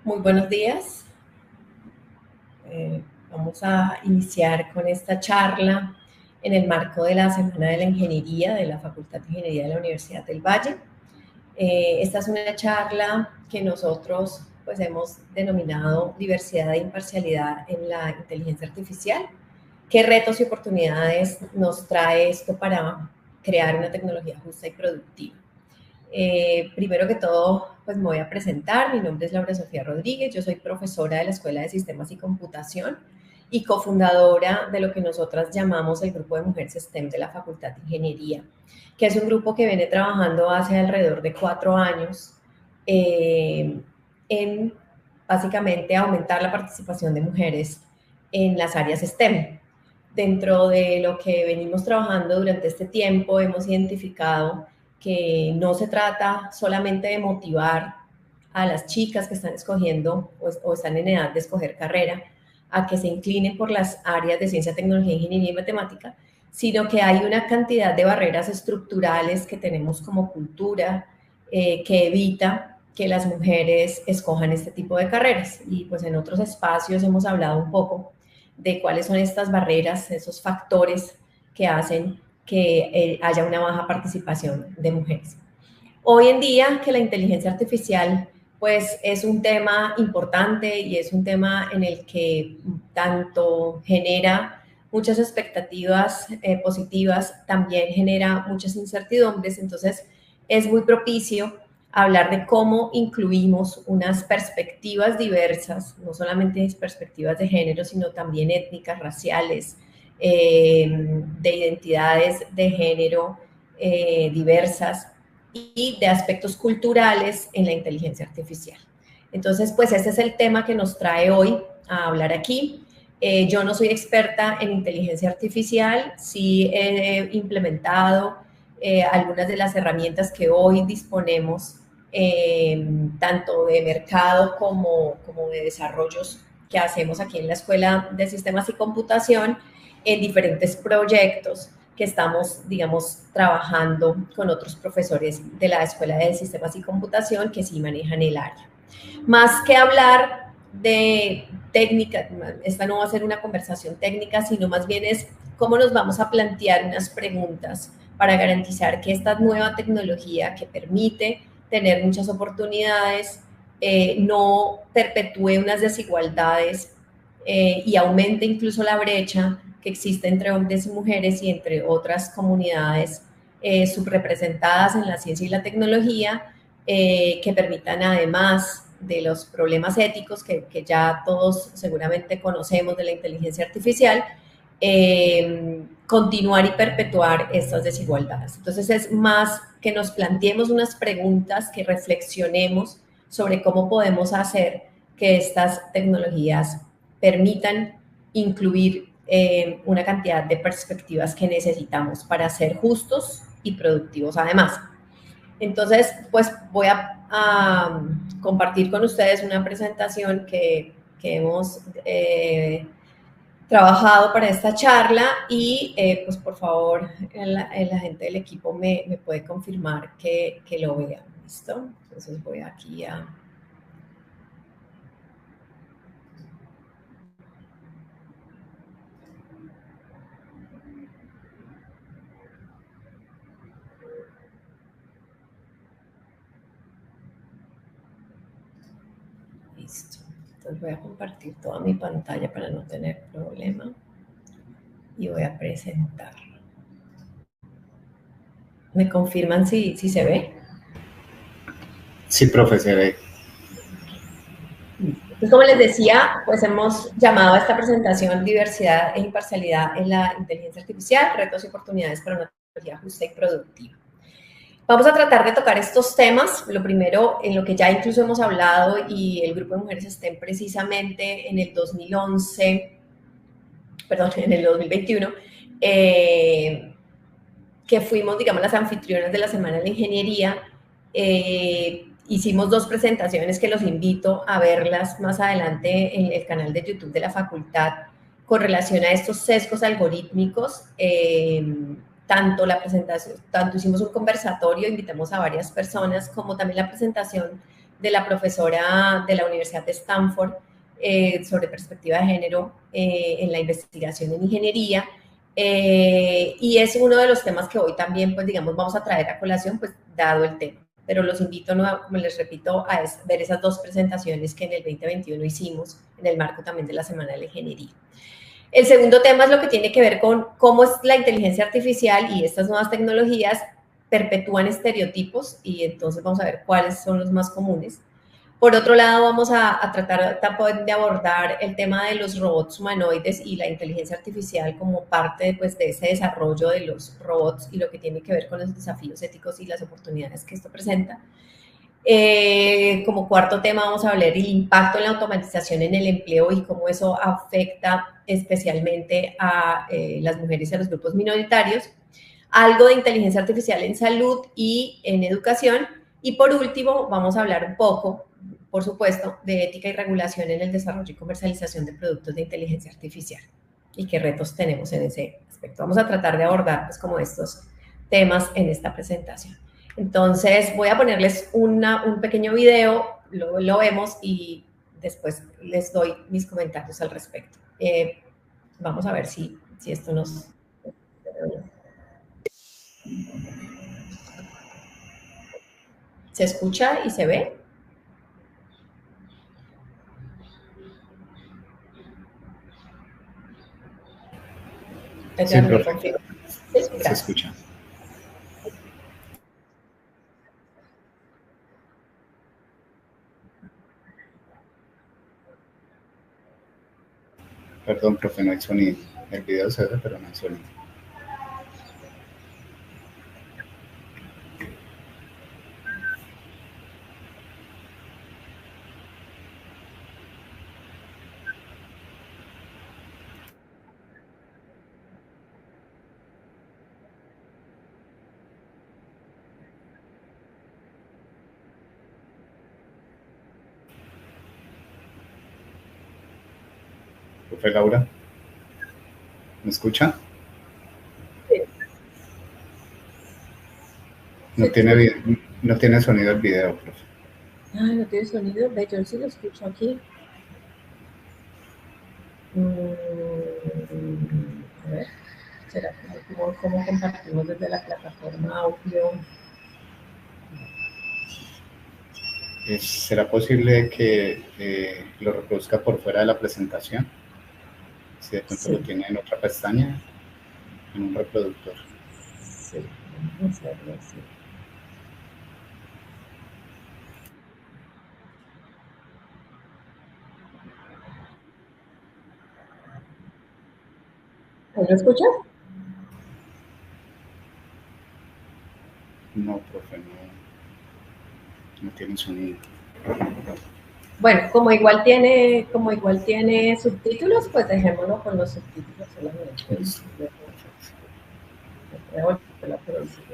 Muy buenos días. Vamos a iniciar con esta charla en el marco de la Semana de la Ingeniería de la Facultad de Ingeniería de la Universidad del Valle. Esta es una charla que nosotros pues, hemos denominado Diversidad e Imparcialidad en la Inteligencia Artificial. ¿Qué retos y oportunidades nos trae esto para crear una tecnología justa y productiva? Primero que todo, pues me voy a presentar. Mi nombre es Laura Sofía Rodríguez. Yo soy profesora de la Escuela de Sistemas y Computación y cofundadora de lo que nosotras llamamos el Grupo de Mujeres STEM de la Facultad de Ingeniería, que es un grupo que viene trabajando hace alrededor de 4 años en básicamente aumentar la participación de mujeres en las áreas STEM. Dentro de lo que venimos trabajando durante este tiempo, hemos identificado que no se trata solamente de motivar a las chicas que están escogiendo o están en edad de escoger carrera a que se inclinen por las áreas de ciencia, tecnología, ingeniería y matemática, sino que hay una cantidad de barreras estructurales que tenemos como cultura que evita que las mujeres escojan este tipo de carreras. Y pues en otros espacios hemos hablado un poco de cuáles son estas barreras, esos factores que hacen que haya una baja participación de mujeres. Hoy en día que la inteligencia artificial pues es un tema importante y es un tema en el que tanto genera muchas expectativas positivas, también genera muchas incertidumbres, entonces es muy propicio hablar de cómo incluimos unas perspectivas diversas, no solamente perspectivas de género, sino también étnicas, raciales, de identidades de género diversas y de aspectos culturales en la inteligencia artificial. Entonces, pues ese es el tema que nos trae hoy a hablar aquí. Yo no soy experta en inteligencia artificial, sí he implementado algunas de las herramientas que hoy disponemos, tanto de mercado como de desarrollos que hacemos aquí en la Escuela de Sistemas y Computación en diferentes proyectos que estamos, digamos, trabajando con otros profesores de la Escuela de Sistemas y Computación que sí manejan el área. Más que hablar de técnica, esta no va a ser una conversación técnica, sino más bien es cómo nos vamos a plantear unas preguntas para garantizar que esta nueva tecnología que permite tener muchas oportunidades no perpetúe unas desigualdades y aumente incluso la brecha que existe entre hombres y mujeres y entre otras comunidades subrepresentadas en la ciencia y la tecnología, que permitan además de los problemas éticos que ya todos seguramente conocemos de la inteligencia artificial, continuar y perpetuar estas desigualdades. Entonces es más que nos planteemos unas preguntas, que reflexionemos sobre cómo podemos hacer que estas tecnologías permitan incluir una cantidad de perspectivas que necesitamos para ser justos y productivos además. Entonces, pues voy a compartir con ustedes una presentación que hemos trabajado para esta charla y pues por favor la gente del equipo me puede confirmar que lo vean. ¿Listo? Entonces voy aquí a... Listo. Entonces voy a compartir toda mi pantalla para no tener problema y voy a presentar. ¿Me confirman si se ve? Sí, profe, se ve. Pues como les decía, pues hemos llamado a esta presentación Diversidad e Imparcialidad en la Inteligencia Artificial, retos y oportunidades para una tecnología justa y productiva. Vamos a tratar de tocar estos temas, lo primero en lo que ya incluso hemos hablado y el Grupo de Mujeres STEM precisamente en el 2011, perdón, en el 2021, que fuimos, digamos, las anfitrionas de la Semana de la Ingeniería. Hicimos 2 presentaciones que los invito a verlas más adelante en el canal de YouTube de la facultad con relación a estos sesgos algorítmicos. Tanto la presentación, tanto hicimos un conversatorio, invitamos a varias personas, como también la presentación de la profesora de la Universidad de Stanford sobre perspectiva de género en la investigación en ingeniería. Y es uno de los temas que hoy también, pues digamos, vamos a traer a colación, pues dado el tema. Pero los invito, como les repito, a ver esas dos presentaciones que en el 2021 hicimos en el marco también de la Semana de la Ingeniería. El segundo tema es lo que tiene que ver con cómo es la inteligencia artificial y estas nuevas tecnologías perpetúan estereotipos, y entonces vamos a ver cuáles son los más comunes. Por otro lado, vamos a tratar de abordar el tema de los robots humanoides y la inteligencia artificial como parte pues, de ese desarrollo de los robots y lo que tiene que ver con los desafíos éticos y las oportunidades que esto presenta. Como cuarto tema vamos a hablar del impacto en la automatización en el empleo y cómo eso afecta especialmente a las mujeres y a los grupos minoritarios. Algo de inteligencia artificial en salud y en educación. Y por último, vamos a hablar un poco, por supuesto, de ética y regulación en el desarrollo y comercialización de productos de inteligencia artificial y qué retos tenemos en ese aspecto. Vamos a tratar de abordar pues, como estos temas en esta presentación. Entonces, voy a ponerles un pequeño video, lo vemos y después les doy mis comentarios al respecto. Vamos a ver si esto nos... ¿Se escucha y se ve? Sí, Edgar, ¿me confirma? Sí, gracias. Se escucha. Perdón, profe, no hay sonido. El video se ve, pero no hay sonido. Profe Laura, ¿me escucha? Sí. No tiene sonido el video, profe. Ay, no tiene sonido. Ve, yo sí lo escucho aquí. A ver, ¿será cómo compartimos desde la plataforma audio? ¿Será posible que lo reproduzca por fuera de la presentación? Si de pronto Sí. lo tiene en otra pestaña, en un reproductor. Sí, vamos a hacerlo así. ¿Ahí lo escuchas? No, profe, no tiene sonido. Bueno, como igual tiene subtítulos, pues dejémoslo con los subtítulos solamente. Listo. Voy a volver a producir.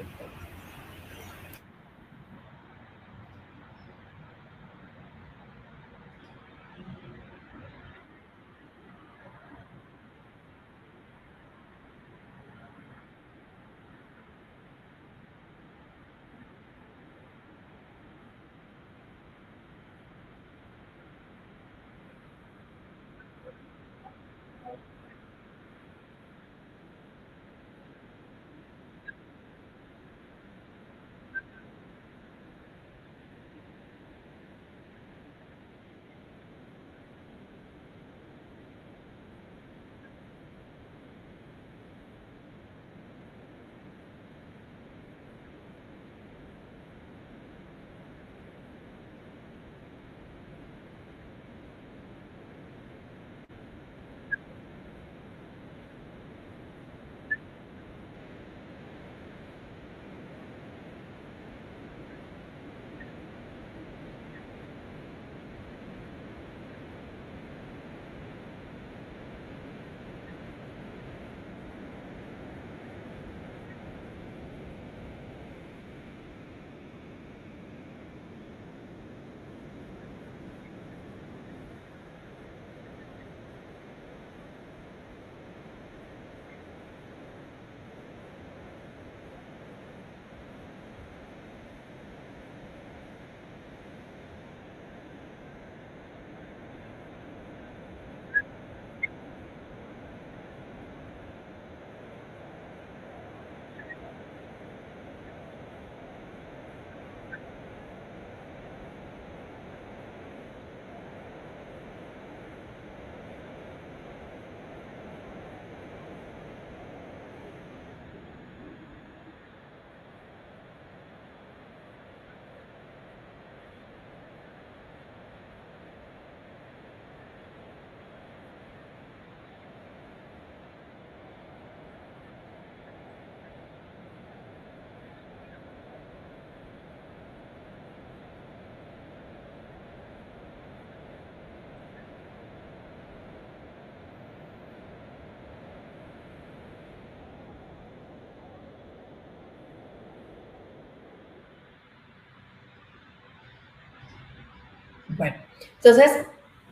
Bueno, entonces,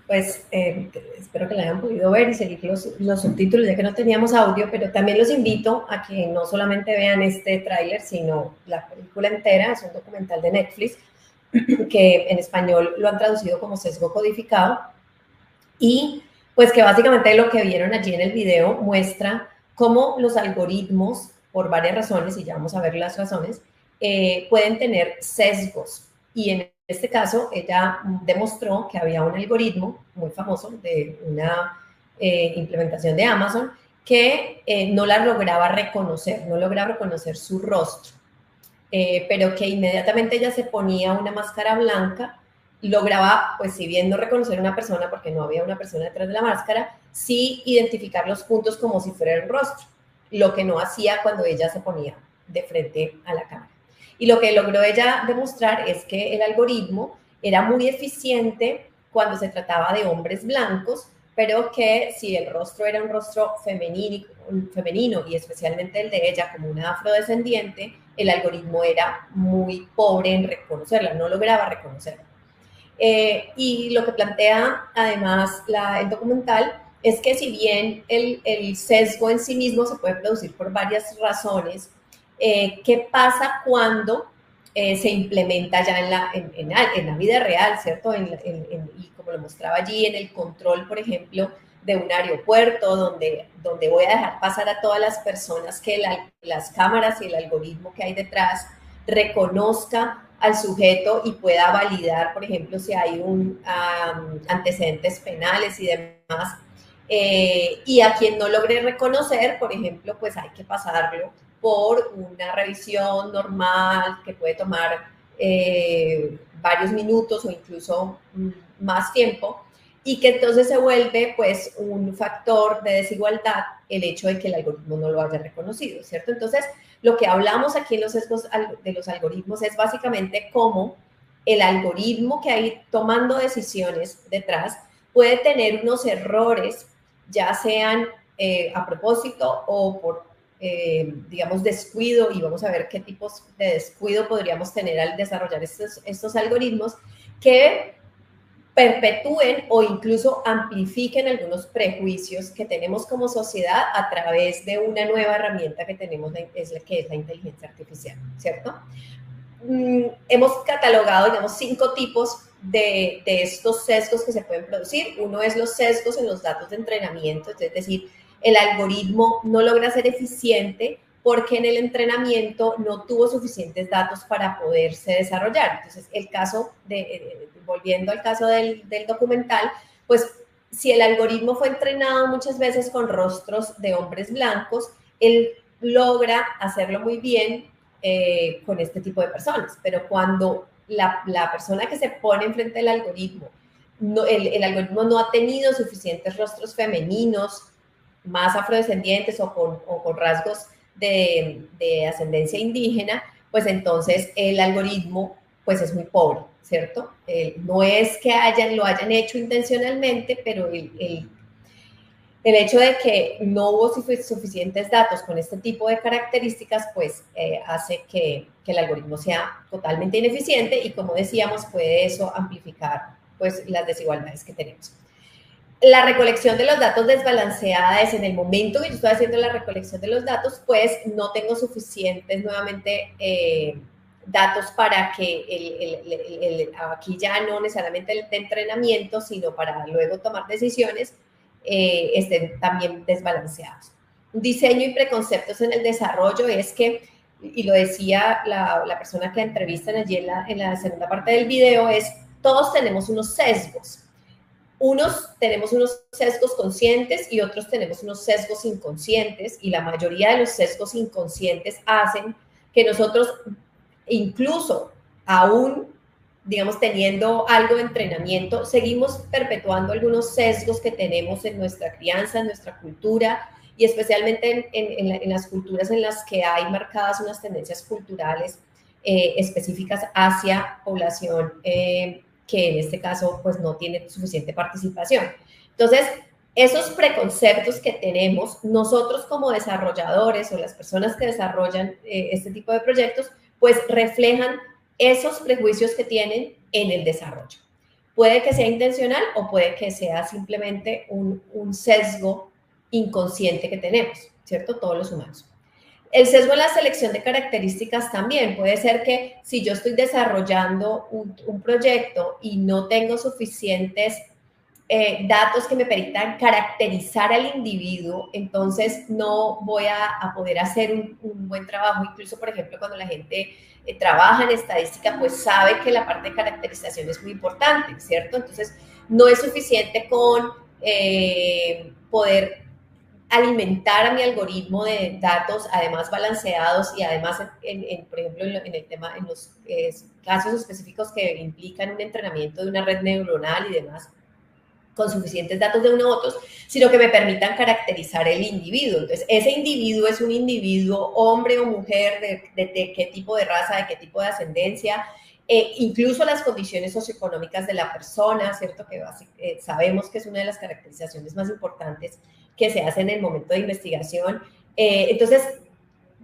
pues espero que la hayan podido ver y seguir los subtítulos, ya que no teníamos audio, pero también los invito a que no solamente vean este tráiler, sino la película entera. Es un documental de Netflix que en español lo han traducido como Sesgo Codificado, y pues que básicamente lo que vieron allí en el video muestra cómo los algoritmos, por varias razones, y ya vamos a ver las razones, pueden tener sesgos. Y en este caso, ella demostró que había un algoritmo muy famoso de una implementación de Amazon que no la lograba reconocer, no lograba reconocer su rostro, pero que inmediatamente ella se ponía una máscara blanca, lograba, pues si bien no reconocer una persona, porque no había una persona detrás de la máscara, sí identificar los puntos como si fuera un rostro, lo que no hacía cuando ella se ponía de frente a la cámara. Y lo que logró ella demostrar es que el algoritmo era muy eficiente cuando se trataba de hombres blancos, pero que si el rostro era un rostro femenino y especialmente el de ella como una afrodescendiente, el algoritmo era muy pobre en reconocerla, no lograba reconocerla. Y lo que plantea además el documental es que si bien el sesgo en sí mismo se puede producir por varias razones, ¿qué pasa cuando se implementa ya en la vida real, ¿cierto? Y como lo mostraba allí, en el control, por ejemplo, de un aeropuerto, donde voy a dejar pasar a todas las personas que las cámaras y el algoritmo que hay detrás reconozca al sujeto y pueda validar, por ejemplo, si hay antecedentes penales y demás. Y a quien no logre reconocer, por ejemplo, pues hay que pasarlo por una revisión normal que puede tomar varios minutos o incluso más tiempo, y que entonces se vuelve pues un factor de desigualdad el hecho de que el algoritmo no lo haya reconocido, ¿cierto? Entonces, lo que hablamos aquí en los sesgos de los algoritmos es básicamente cómo el algoritmo que hay tomando decisiones detrás puede tener unos errores, ya sean a propósito o por, digamos, descuido, y vamos a ver qué tipos de descuido podríamos tener al desarrollar estos algoritmos que perpetúen o incluso amplifiquen algunos prejuicios que tenemos como sociedad a través de una nueva herramienta que tenemos, que es la inteligencia artificial, ¿cierto? Hemos catalogado, digamos, 5 tipos de estos sesgos que se pueden producir. Uno es los sesgos en los datos de entrenamiento, es decir, el algoritmo no logra ser eficiente porque en el entrenamiento no tuvo suficientes datos para poderse desarrollar. Entonces, volviendo al caso del documental, pues si el algoritmo fue entrenado muchas veces con rostros de hombres blancos, él logra hacerlo muy bien con este tipo de personas, pero cuando la persona que se pone enfrente del algoritmo, el algoritmo no ha tenido suficientes rostros femeninos, más afrodescendientes o con rasgos de ascendencia indígena, pues entonces el algoritmo pues es muy pobre, ¿cierto? No es que lo hayan hecho intencionalmente, pero el hecho de que no hubo suficientes datos con este tipo de características, pues hace que el algoritmo sea totalmente ineficiente y, como decíamos, puede eso amplificar pues las desigualdades que tenemos. La recolección de los datos desbalanceada es en el momento que yo estoy haciendo la recolección de los datos, pues no tengo suficientes nuevamente datos para que aquí ya no necesariamente el de entrenamiento, sino para luego tomar decisiones, estén también desbalanceados. Diseño y preconceptos en el desarrollo es que, y lo decía la persona que entrevistan allí en la segunda parte del video, es todos tenemos unos sesgos. Unos tenemos unos sesgos conscientes y otros tenemos unos sesgos inconscientes, y la mayoría de los sesgos inconscientes hacen que nosotros, incluso aún, digamos, teniendo algo de entrenamiento, seguimos perpetuando algunos sesgos que tenemos en nuestra crianza, en nuestra cultura, y especialmente en las culturas en las que hay marcadas unas tendencias culturales específicas hacia población que en este caso pues no tiene suficiente participación. Entonces, esos preconceptos que tenemos nosotros como desarrolladores o las personas que desarrollan este tipo de proyectos, pues reflejan esos prejuicios que tienen en el desarrollo. Puede que sea intencional o puede que sea simplemente un sesgo inconsciente que tenemos, ¿cierto? Todos los humanos. El sesgo en la selección de características también puede ser que si yo estoy desarrollando un proyecto y no tengo suficientes datos que me permitan caracterizar al individuo, entonces no voy a poder hacer un buen trabajo. Incluso, por ejemplo, cuando la gente trabaja en estadística, pues sabe que la parte de caracterización es muy importante, ¿cierto? Entonces, no es suficiente con poder alimentar a mi algoritmo de datos, además balanceados y además, por ejemplo, en el tema, en los casos específicos que implican un entrenamiento de una red neuronal y demás, con suficientes datos de unos u otros, sino que me permitan caracterizar el individuo. Entonces, ese individuo es un individuo, hombre o mujer, de qué tipo de raza, de qué tipo de ascendencia, incluso las condiciones socioeconómicas de la persona, ¿cierto? Que sabemos que es una de las caracterizaciones más importantes que se hacen en el momento de investigación. Entonces,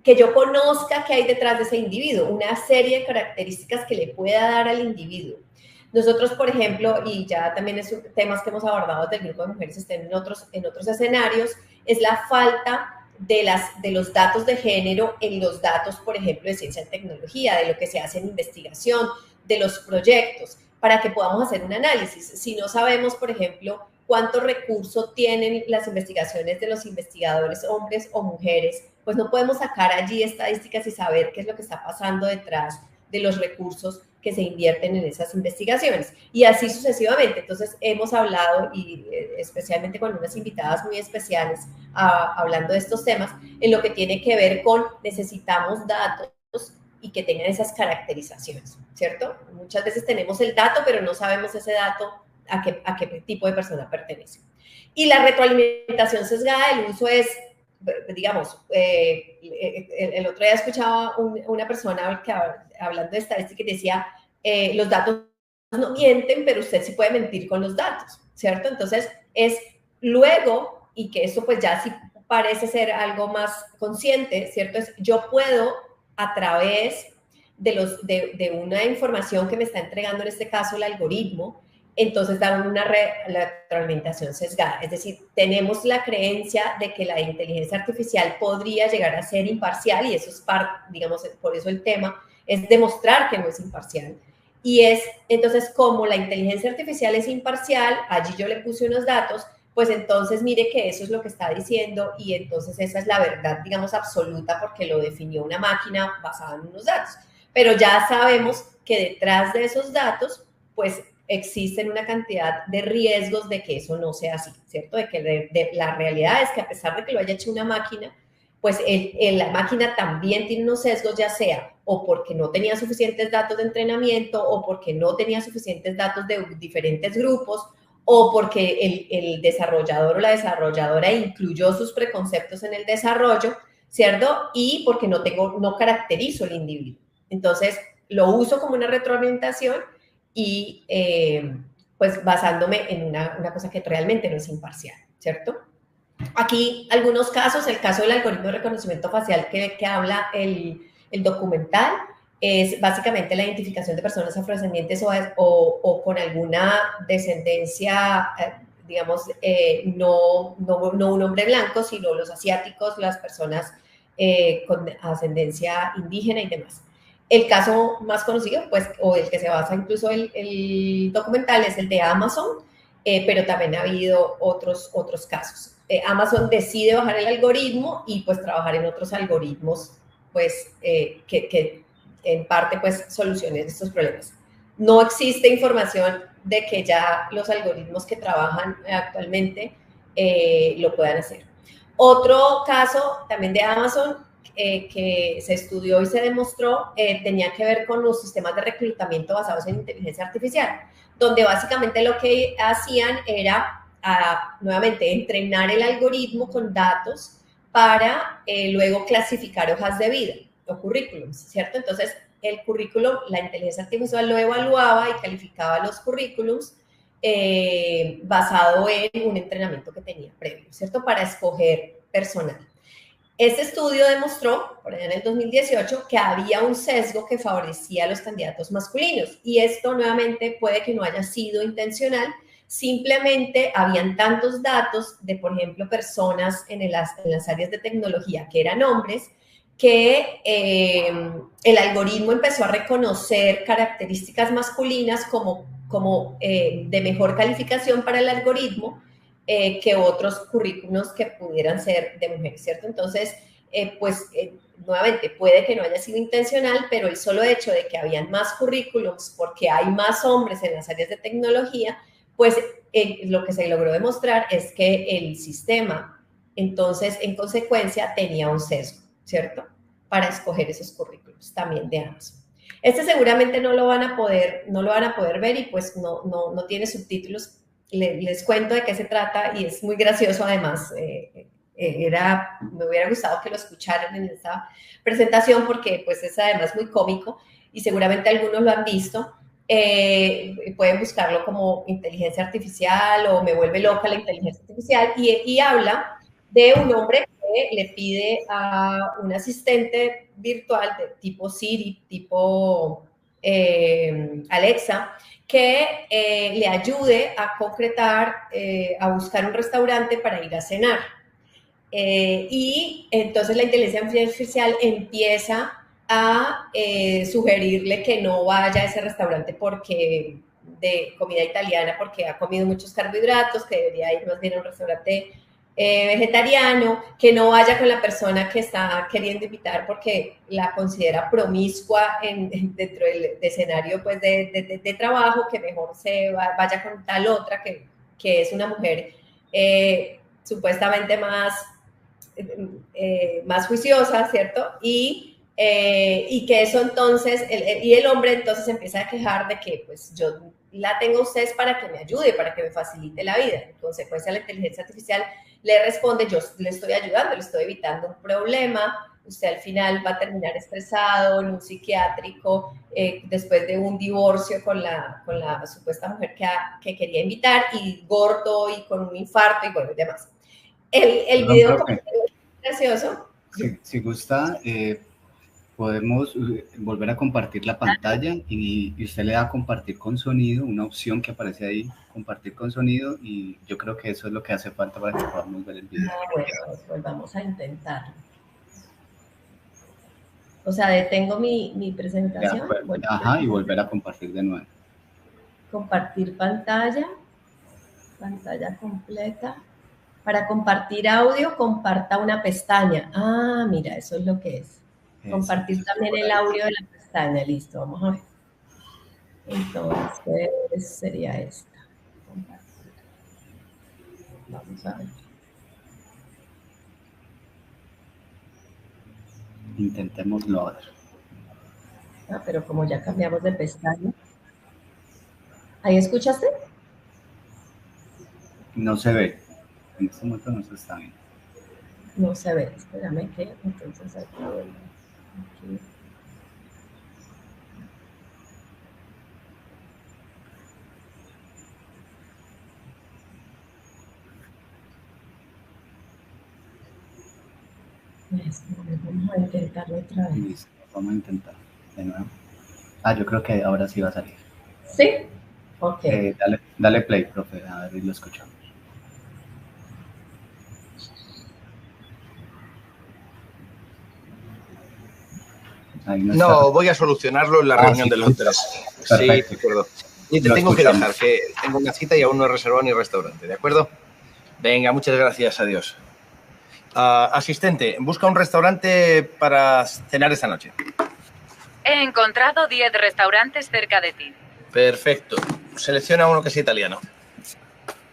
que yo conozca qué hay detrás de ese individuo, una serie de características que le pueda dar al individuo. Nosotros, por ejemplo, y ya también es temas que hemos abordado del grupo de mujeres estén en otros escenarios, es la falta de los datos de género en los datos, por ejemplo, de ciencia y tecnología, de lo que se hace en investigación, de los proyectos, para que podamos hacer un análisis. Si no sabemos, por ejemplo, cuánto recurso tienen las investigaciones de los investigadores, hombres o mujeres, pues no podemos sacar allí estadísticas y saber qué es lo que está pasando detrás de los recursos que se invierten en esas investigaciones. Y así sucesivamente. Entonces, hemos hablado, y especialmente con unas invitadas muy especiales, hablando de estos temas, en lo que tiene que ver con necesitamos datos y que tengan esas caracterizaciones, ¿cierto? Muchas veces tenemos el dato, pero no sabemos ese dato a qué tipo de persona pertenece. Y la retroalimentación sesgada, el uso es, digamos, el otro día escuchaba una persona que hablando de estadística y decía, los datos no mienten, pero usted sí puede mentir con los datos, ¿cierto? Entonces, es luego, y que eso pues ya sí parece ser algo más consciente, ¿cierto? Es yo puedo, a través de una información que me está entregando, en este caso, el algoritmo, entonces dar una retroalimentación sesgada. Es decir, tenemos la creencia de que la inteligencia artificial podría llegar a ser imparcial y eso es parte, digamos, por eso el tema es demostrar que no es imparcial. Y es, entonces, como la inteligencia artificial es imparcial, allí yo le puse unos datos, pues entonces mire que eso es lo que está diciendo y entonces esa es la verdad, digamos, absoluta porque lo definió una máquina basada en unos datos. Pero ya sabemos que detrás de esos datos, pues existen una cantidad de riesgos de que eso no sea así, ¿cierto? De que la realidad es que a pesar de que lo haya hecho una máquina, pues la máquina también tiene unos sesgos, ya sea o porque no tenía suficientes datos de entrenamiento o porque no tenía suficientes datos de diferentes grupos o porque el desarrollador o la desarrolladora incluyó sus preconceptos en el desarrollo, ¿cierto? Y porque no caracterizo el individuo. Entonces, lo uso como una retroalimentación y pues basándome en una cosa que realmente no es imparcial, ¿cierto? Aquí algunos casos, el caso del algoritmo de reconocimiento facial que habla el documental, es básicamente la identificación de personas afrodescendientes o con alguna descendencia, digamos, no un hombre blanco, sino los asiáticos, las personas con ascendencia indígena y demás. El caso más conocido, pues, o el que se basa incluso el documental, es el de Amazon, pero también ha habido otros casos. Amazon decide bajar el algoritmo y pues trabajar en otros algoritmos, pues, que en parte, pues, solucionen estos problemas. No existe información de que ya los algoritmos que trabajan actualmente lo puedan hacer. Otro caso también de Amazon que se estudió y se demostró tenía que ver con los sistemas de reclutamiento basados en inteligencia artificial, donde básicamente lo que hacían era, nuevamente, entrenar el algoritmo con datos para luego clasificar hojas de vida o currículums, ¿cierto? Entonces, el currículum, la inteligencia artificial lo evaluaba y calificaba los currículums basado en un entrenamiento que tenía previo, ¿cierto? Para escoger personal. Este estudio demostró, por allá en el 2018, que había un sesgo que favorecía a los candidatos masculinos. Y esto nuevamente puede que no haya sido intencional, simplemente habían tantos datos de, por ejemplo, personas en las áreas de tecnología que eran hombres, que el algoritmo empezó a reconocer características masculinas como de mejor calificación para el algoritmo, que otros currículos que pudieran ser de mujeres, ¿cierto? Entonces, nuevamente, puede que no haya sido intencional, pero el solo hecho de que habían más currículums porque hay más hombres en las áreas de tecnología, pues lo que se logró demostrar es que el sistema, entonces, en consecuencia, tenía un sesgo, ¿cierto? Para escoger esos currículos también de Amazon. Este seguramente no lo van a poder ver y pues no tiene subtítulos. Les cuento de qué se trata y es muy gracioso además. Me hubiera gustado que lo escucharan en esta presentación porque pues es además muy cómico y seguramente algunos lo han visto. Pueden buscarlo como inteligencia artificial o me vuelve loca la inteligencia artificial y habla de un hombre que le pide a un asistente virtual de tipo Siri, tipo Alexa, que le ayude a concretar, a buscar un restaurante para ir a cenar. Y entonces la inteligencia artificial empieza a sugerirle que no vaya a ese restaurante porque de comida italiana porque ha comido muchos carbohidratos, que debería ir más bien a un restaurante vegetariano, que no vaya con la persona que está queriendo invitar porque la considera promiscua dentro del escenario pues, de trabajo, que mejor vaya con tal otra que es una mujer supuestamente más juiciosa, ¿cierto? Y que eso entonces, el hombre entonces empieza a quejar de que pues yo la tengo a ustedes para que me ayude, para que me facilite la vida. En consecuencia, la inteligencia artificial le responde, yo le estoy ayudando, le estoy evitando un problema, usted al final va a terminar estresado en un psiquiátrico después de un divorcio con la supuesta mujer que quería invitar y gordo y con un infarto y bueno, y demás. El video es gracioso. Si gusta, podemos volver a compartir la pantalla y usted le da a compartir con sonido, una opción que aparece ahí, compartir con sonido, y yo creo que eso es lo que hace falta para que podamos ver el video. Bueno, pues volvamos a intentarlo. O sea, detengo mi presentación. Ajá, y volver a compartir de nuevo. Compartir pantalla completa. Para compartir audio, comparta una pestaña. Ah, mira, eso es lo que es. Compartir también el audio de la pestaña. Listo, vamos a ver. Entonces, sería esta. Compartir. Vamos a ver. Intentémoslo ahora. Ah, pero como ya cambiamos de pestaña. ¿Ahí escuchaste? No se ve. En este momento no se está viendo. No se ve. Espérame que entonces aquí. Vamos a intentarlo otra vez. Listo, vamos a intentar de nuevo. Yo creo que ahora sí va a salir. ¿Sí? Ok. Dale play, profe, a ver y lo escuchamos. No, voy a solucionarlo en la reunión de Londres. Sí, de acuerdo. Y te tengo que dejar, que tengo una cita y aún no he reservado ni restaurante, ¿de acuerdo? Venga, muchas gracias, adiós. Asistente, busca un restaurante para cenar esta noche. He encontrado 10 restaurantes cerca de ti. Perfecto. Selecciona uno que sea italiano.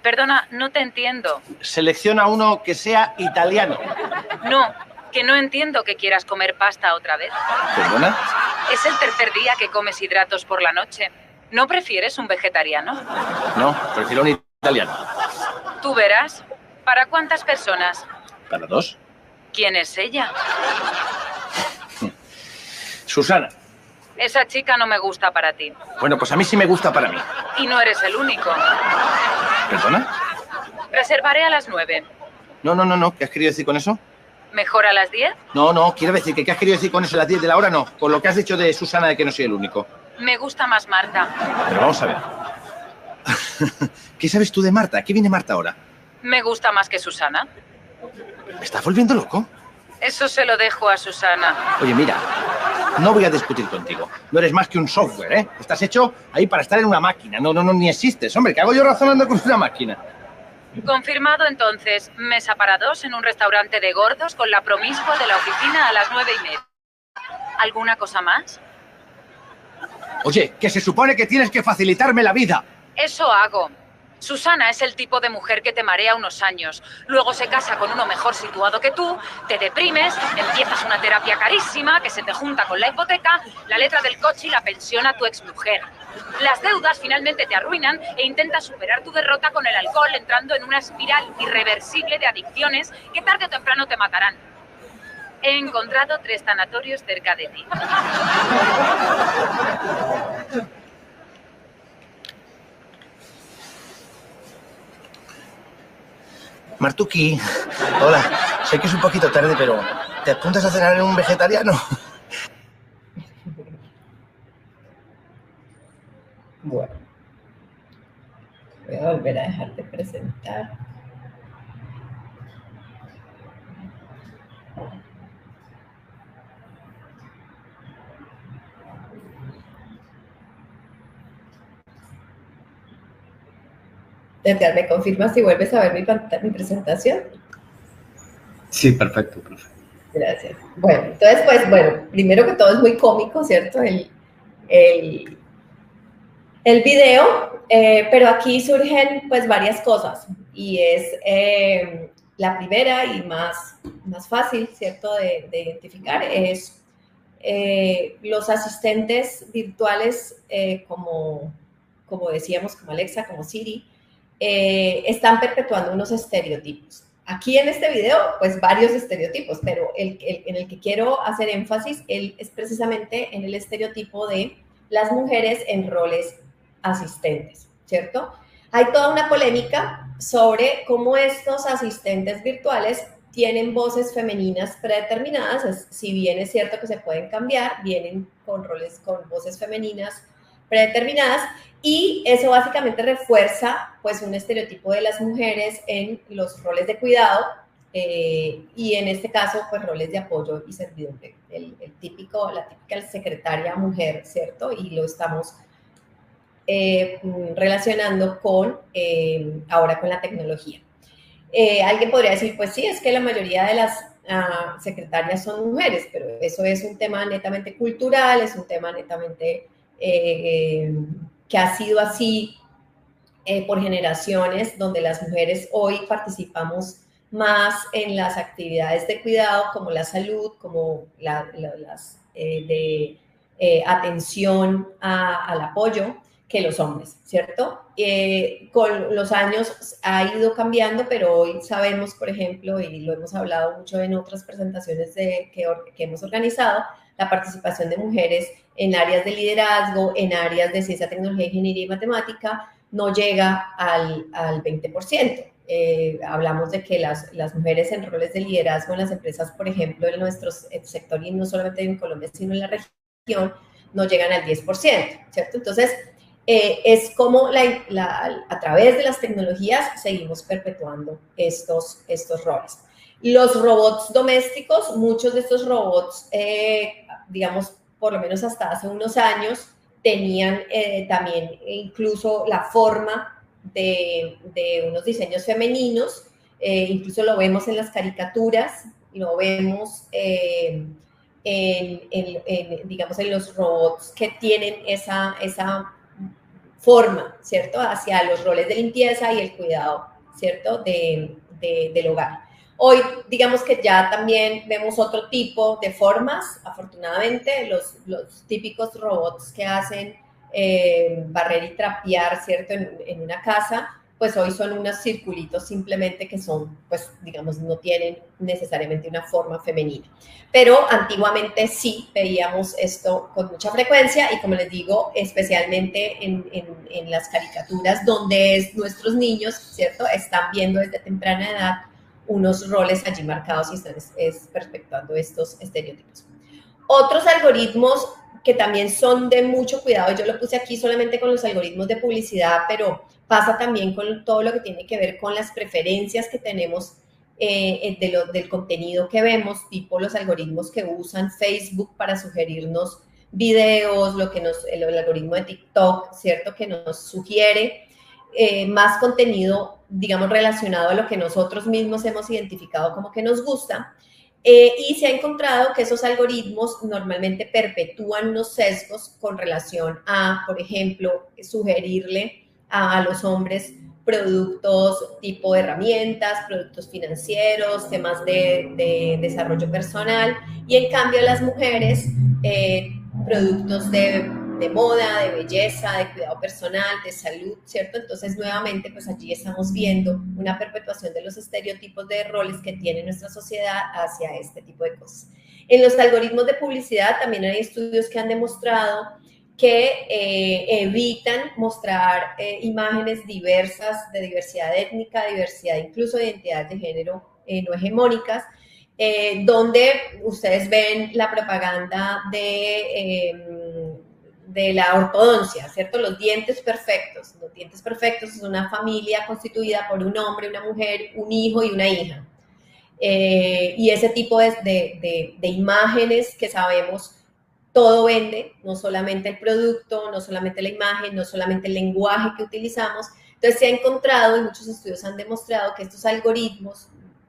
Perdona, no te entiendo. Selecciona uno que sea italiano. No, que no entiendo que quieras comer pasta otra vez. ¿Perdona? Es el tercer día que comes hidratos por la noche. ¿No prefieres un vegetariano? No, prefiero un italiano. Tú verás. ¿Para cuántas personas? ¿Para 2? ¿Quién es ella? Susana. Esa chica no me gusta para ti. Bueno, pues a mí sí me gusta para mí. Y no eres el único. ¿Perdona? Reservaré a las 9. No. ¿Qué has querido decir con eso? ¿Mejor a las 10? No, quiero decir que ¿qué has querido decir con eso a las 10 de la hora? No, con lo que has dicho de Susana de que no soy el único. Me gusta más Marta. Pero vamos a ver. ¿Qué sabes tú de Marta? ¿Qué viene Marta ahora? Me gusta más que Susana. ¿Me estás volviendo loco? Eso se lo dejo a Susana. Oye, mira, no voy a discutir contigo. No eres más que un software, ¿eh? Estás hecho ahí para estar en una máquina. No, ni existes. Hombre, ¿qué hago yo razonando con una máquina? Confirmado entonces, mesa para 2 en un restaurante de gordos con la promiscua de la oficina a las 9:30. ¿Alguna cosa más? Oye, que se supone que tienes que facilitarme la vida. Eso hago. Susana es el tipo de mujer que te marea unos años, luego se casa con uno mejor situado que tú, te deprimes, empiezas una terapia carísima que se te junta con la hipoteca, la letra del coche y la pensión a tu exmujer. Las deudas finalmente te arruinan e intentas superar tu derrota con el alcohol entrando en una espiral irreversible de adicciones que tarde o temprano te matarán. He encontrado 3 tanatorios cerca de ti. Martuki, hola. Sé que es un poquito tarde, pero ¿te apuntas a cenar en un vegetariano? Bueno, voy a volver a dejar de presentar. Edgar, ¿me confirmas si vuelves a ver mi presentación? Sí, perfecto, profe. Gracias. Bueno, entonces, pues, bueno, primero que todo es muy cómico, ¿cierto? El video, pero aquí surgen, pues, varias cosas. Y es la primera y más fácil, ¿cierto?, de identificar es los asistentes virtuales, como decíamos, como Alexa, como Siri, están perpetuando unos estereotipos. Aquí en este video, pues varios estereotipos, pero en el que quiero hacer énfasis es precisamente en el estereotipo de las mujeres en roles asistentes, ¿cierto? Hay toda una polémica sobre cómo estos asistentes virtuales tienen voces femeninas predeterminadas, si bien es cierto que se pueden cambiar, vienen con voces femeninas predeterminadas, y eso básicamente refuerza, pues, un estereotipo de las mujeres en los roles de cuidado, y en este caso, pues, roles de apoyo y servidumbre. La típica secretaria mujer, ¿cierto? Y lo estamos relacionando ahora con la tecnología. Alguien podría decir, pues sí, es que la mayoría de las secretarias son mujeres, pero eso es un tema netamente cultural, es un tema netamente que ha sido así por generaciones, donde las mujeres hoy participamos más en las actividades de cuidado, como la salud, como las de atención al apoyo, que los hombres, ¿cierto? Con los años ha ido cambiando, pero hoy sabemos, por ejemplo, y lo hemos hablado mucho en otras presentaciones que hemos organizado, la participación de mujeres en áreas de liderazgo, en áreas de ciencia, tecnología, ingeniería y matemática, no llega al 20%. Hablamos de que las mujeres en roles de liderazgo en las empresas, por ejemplo, en nuestro sector, y no solamente en Colombia, sino en la región, no llegan al 10%, ¿cierto? Entonces, es como a través de las tecnologías seguimos perpetuando estos roles. Los robots domésticos, muchos de estos robots, digamos, por lo menos hasta hace unos años, tenían también incluso la forma de unos diseños femeninos, incluso lo vemos en las caricaturas, lo vemos digamos, en los robots que tienen esa forma, ¿cierto?, hacia los roles de limpieza y el cuidado, ¿cierto?, del hogar. Hoy, digamos que ya también vemos otro tipo de formas, afortunadamente, los típicos robots que hacen barrer y trapear, ¿cierto?, en una casa, pues hoy son unos circulitos simplemente que son, pues, digamos, no tienen necesariamente una forma femenina. Pero antiguamente sí veíamos esto con mucha frecuencia y, como les digo, especialmente en las caricaturas donde nuestros niños, ¿cierto?, están viendo desde temprana edad unos roles allí marcados y están perpetuando estos estereotipos. Otros algoritmos que también son de mucho cuidado, yo lo puse aquí solamente con los algoritmos de publicidad, pero pasa también con todo lo que tiene que ver con las preferencias que tenemos del contenido que vemos, tipo los algoritmos que usan Facebook para sugerirnos videos, el algoritmo de TikTok, ¿cierto? Que nos sugiere más contenido, digamos, relacionado a lo que nosotros mismos hemos identificado como que nos gusta. Y se ha encontrado que esos algoritmos normalmente perpetúan unos sesgos con relación a, por ejemplo, sugerirle a los hombres productos tipo herramientas, productos financieros, temas de desarrollo personal, y en cambio a las mujeres productos de moda, de belleza, de cuidado personal, de salud, ¿cierto? Entonces, nuevamente, pues allí estamos viendo una perpetuación de los estereotipos de roles que tiene nuestra sociedad hacia este tipo de cosas. En los algoritmos de publicidad también hay estudios que han demostrado que evitan mostrar imágenes diversas, de diversidad étnica, diversidad incluso de identidades de género no hegemónicas, donde ustedes ven la propaganda de la ortodoncia, ¿cierto? Los dientes perfectos. Los dientes perfectos es una familia constituida por un hombre, una mujer, un hijo y una hija. Y ese tipo de imágenes que sabemos todo vende, no solamente el producto, no solamente la imagen, no solamente el lenguaje que utilizamos. Entonces se ha encontrado, y muchos estudios han demostrado que estos algoritmos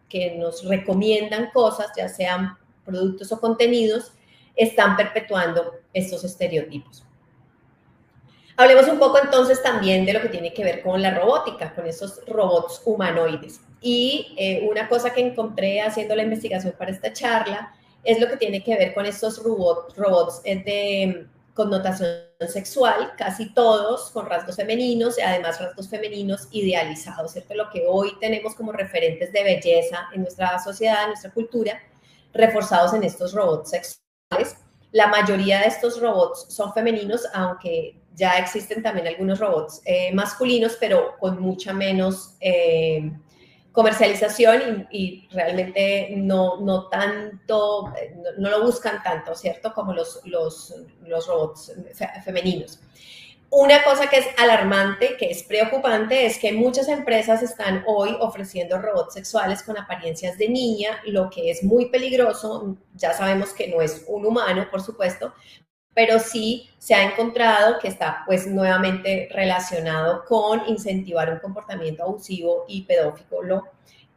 que nos recomiendan cosas, ya sean productos o contenidos, están perpetuando estos estereotipos. Hablemos un poco entonces también de lo que tiene que ver con la robótica, con esos robots humanoides. Y una cosa que encontré haciendo la investigación para esta charla es lo que tiene que ver con estos robots de connotación sexual, casi todos con rasgos femeninos y además rasgos femeninos idealizados, ¿cierto? Lo que hoy tenemos como referentes de belleza en nuestra sociedad, en nuestra cultura, reforzados en estos robots sexuales. La mayoría de estos robots son femeninos, aunque ya existen también algunos robots masculinos, pero con mucha menos comercialización y realmente no tanto, no lo buscan tanto, ¿cierto? Como los robots femeninos. Una cosa que es alarmante, que es preocupante, es que muchas empresas están hoy ofreciendo robots sexuales con apariencias de niña, lo que es muy peligroso. Ya sabemos que no es un humano, por supuesto, pero sí se ha encontrado que está pues nuevamente relacionado con incentivar un comportamiento abusivo y pedófilo.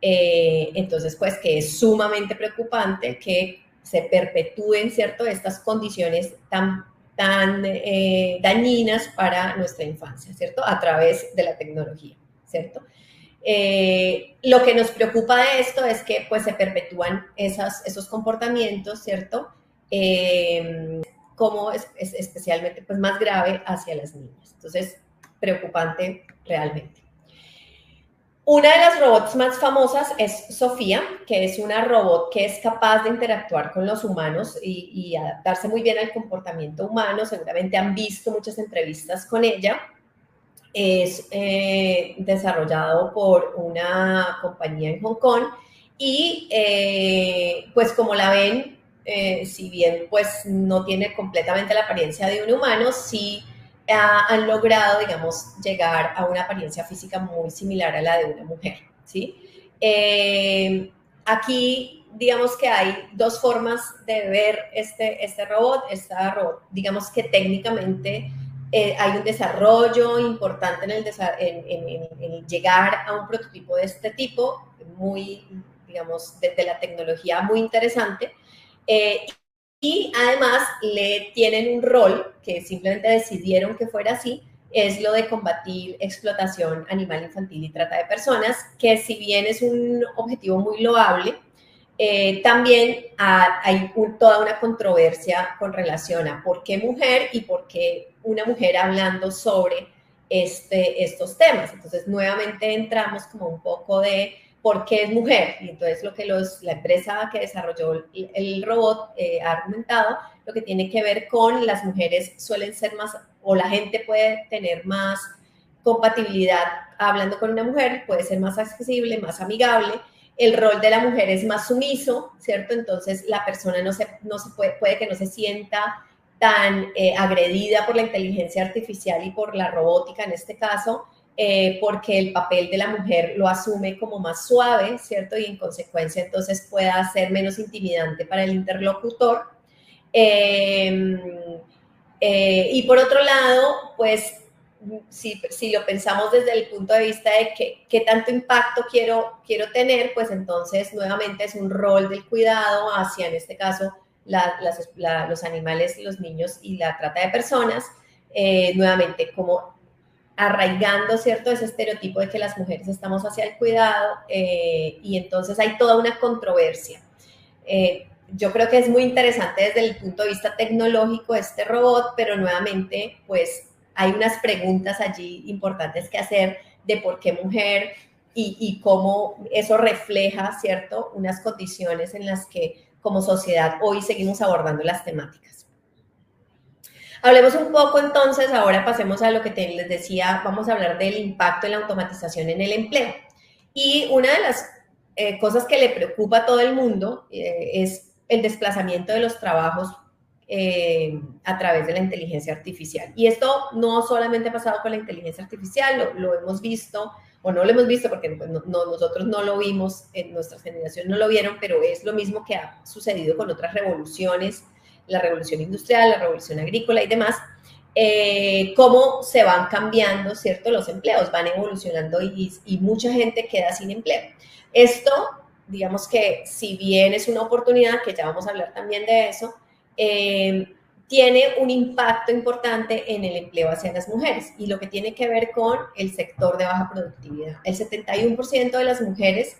Entonces pues que es sumamente preocupante que se perpetúen, ¿cierto?, estas condiciones tan dañinas para nuestra infancia, ¿cierto?, a través de la tecnología, ¿cierto? Lo que nos preocupa de esto es que pues se perpetúan esos comportamientos, ¿cierto?, como es especialmente pues más grave hacia las niñas. Entonces, preocupante realmente. Una de las robots más famosas es Sofía, que es una robot que es capaz de interactuar con los humanos y adaptarse muy bien al comportamiento humano. Seguramente han visto muchas entrevistas con ella. Es desarrollado por una compañía en Hong Kong y pues como la ven, si bien pues no tiene completamente la apariencia de un humano, sí han logrado, digamos, llegar a una apariencia física muy similar a la de una mujer, ¿sí? Aquí, digamos que hay dos formas de ver este robot. Esta robot, digamos que técnicamente hay un desarrollo importante en llegar a un prototipo de este tipo, muy, digamos, desde la tecnología muy interesante. Y además le tienen un rol que simplemente decidieron que fuera así, es lo de combatir explotación animal infantil y trata de personas, que si bien es un objetivo muy loable, también hay toda una controversia con relación a por qué mujer y por qué una mujer hablando sobre estos temas. Entonces, nuevamente entramos como un poco de por qué es mujer. Y entonces lo que la empresa que desarrolló el robot ha argumentado, lo que tiene que ver con las mujeres suelen ser más, o la gente puede tener más compatibilidad hablando con una mujer, puede ser más accesible, más amigable, el rol de la mujer es más sumiso, ¿cierto? Entonces la persona puede que no se sienta tan agredida por la inteligencia artificial y por la robótica en este caso, porque el papel de la mujer lo asume como más suave, ¿cierto? Y en consecuencia entonces pueda ser menos intimidante para el interlocutor. Y por otro lado, pues si lo pensamos desde el punto de vista de qué tanto impacto quiero tener, pues entonces nuevamente es un rol del cuidado hacia, en este caso, los animales, los niños y la trata de personas, nuevamente como arraigando, ¿cierto?, ese estereotipo de que las mujeres estamos hacia el cuidado, y entonces hay toda una controversia. Yo creo que es muy interesante desde el punto de vista tecnológico este robot, pero nuevamente, pues, hay unas preguntas allí importantes que hacer de por qué mujer y cómo eso refleja, ¿cierto?, unas condiciones en las que como sociedad hoy seguimos abordando las temáticas. Hablemos un poco entonces, ahora pasemos a lo que les decía, vamos a hablar del impacto de la automatización en el empleo. Y una de las cosas que le preocupa a todo el mundo es el desplazamiento de los trabajos a través de la inteligencia artificial. Y esto no solamente ha pasado con la inteligencia artificial, lo hemos visto, o no lo hemos visto porque nosotros no lo vimos, en nuestra generación no lo vieron, pero es lo mismo que ha sucedido con otras revoluciones, la revolución industrial, la revolución agrícola y demás, cómo se van cambiando, ¿cierto? Los empleos van evolucionando y mucha gente queda sin empleo. Esto, digamos que si bien es una oportunidad, que ya vamos a hablar también de eso, tiene un impacto importante en el empleo hacia las mujeres y lo que tiene que ver con el sector de baja productividad. El 71% de las mujeres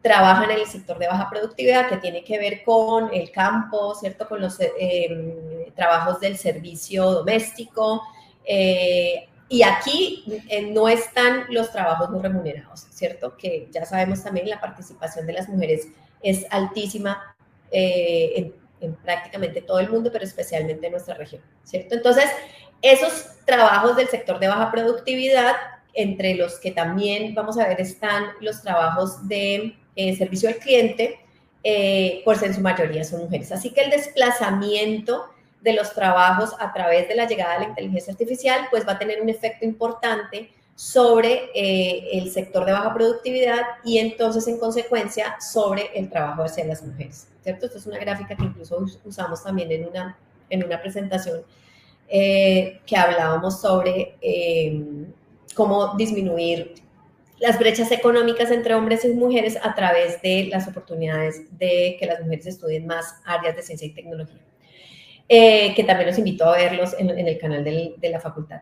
trabajan en el sector de baja productividad, que tiene que ver con el campo, ¿cierto? Con los trabajos del servicio doméstico. Y aquí no están los trabajos no remunerados, ¿cierto? Que ya sabemos también la participación de las mujeres es altísima en prácticamente todo el mundo, pero especialmente en nuestra región, ¿cierto? Entonces, esos trabajos del sector de baja productividad, entre los que también vamos a ver están los trabajos de servicio al cliente, pues en su mayoría son mujeres. Así que el desplazamiento de los trabajos a través de la llegada de la inteligencia artificial, pues va a tener un efecto importante sobre el sector de baja productividad y entonces en consecuencia sobre el trabajo hacia las mujeres, ¿cierto? Esto es una gráfica que incluso usamos también en una presentación que hablábamos sobre cómo disminuir las brechas económicas entre hombres y mujeres a través de las oportunidades de que las mujeres estudien más áreas de ciencia y tecnología, que también los invito a verlos en el canal de la facultad.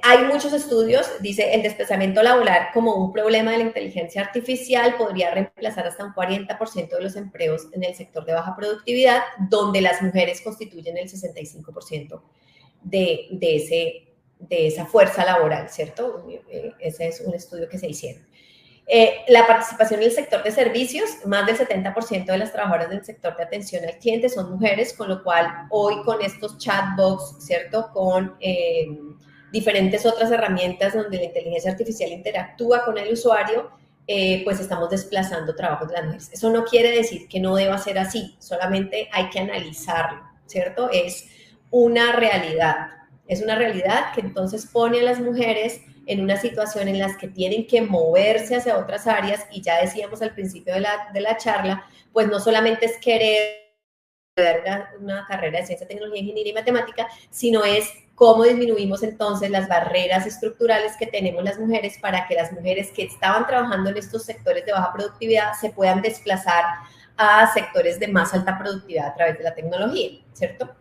Hay muchos estudios, dice, el desplazamiento laboral como un problema de la inteligencia artificial podría reemplazar hasta un 40% de los empleos en el sector de baja productividad, donde las mujeres constituyen el 65% de esa fuerza laboral, ¿cierto? Ese es un estudio que se hicieron. La participación en el sector de servicios, más del 70% de las trabajadoras del sector de atención al cliente son mujeres, con lo cual hoy con estos chatbots, ¿cierto? Con diferentes otras herramientas donde la inteligencia artificial interactúa con el usuario, pues estamos desplazando trabajos de las mujeres. Eso no quiere decir que no deba ser así, solamente hay que analizarlo, ¿cierto? Es una realidad que entonces pone a las mujeres en una situación en la que tienen que moverse hacia otras áreas y ya decíamos al principio de la charla, pues no solamente es querer dar una carrera de ciencia, tecnología, ingeniería y matemática, sino es cómo disminuimos entonces las barreras estructurales que tenemos las mujeres para que las mujeres que estaban trabajando en estos sectores de baja productividad se puedan desplazar a sectores de más alta productividad a través de la tecnología, ¿cierto?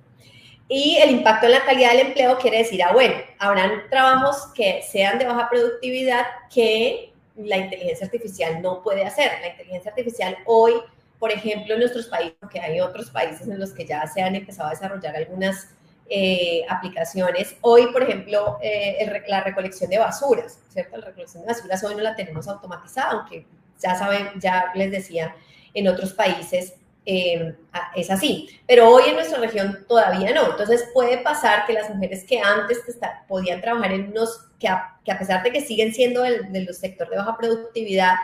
Y el impacto en la calidad del empleo quiere decir, bueno, habrán trabajos que sean de baja productividad que la inteligencia artificial no puede hacer. La inteligencia artificial hoy, por ejemplo, en nuestros países, aunque hay otros países en los que ya se han empezado a desarrollar algunas aplicaciones. Hoy, por ejemplo, la recolección de basuras, ¿cierto? La recolección de basuras hoy no la tenemos automatizada, aunque ya saben, ya les decía, en otros países es así. Pero hoy en nuestra región todavía no. Entonces puede pasar que las mujeres que antes podían trabajar en unos, que a pesar de que siguen siendo del sector de baja productividad,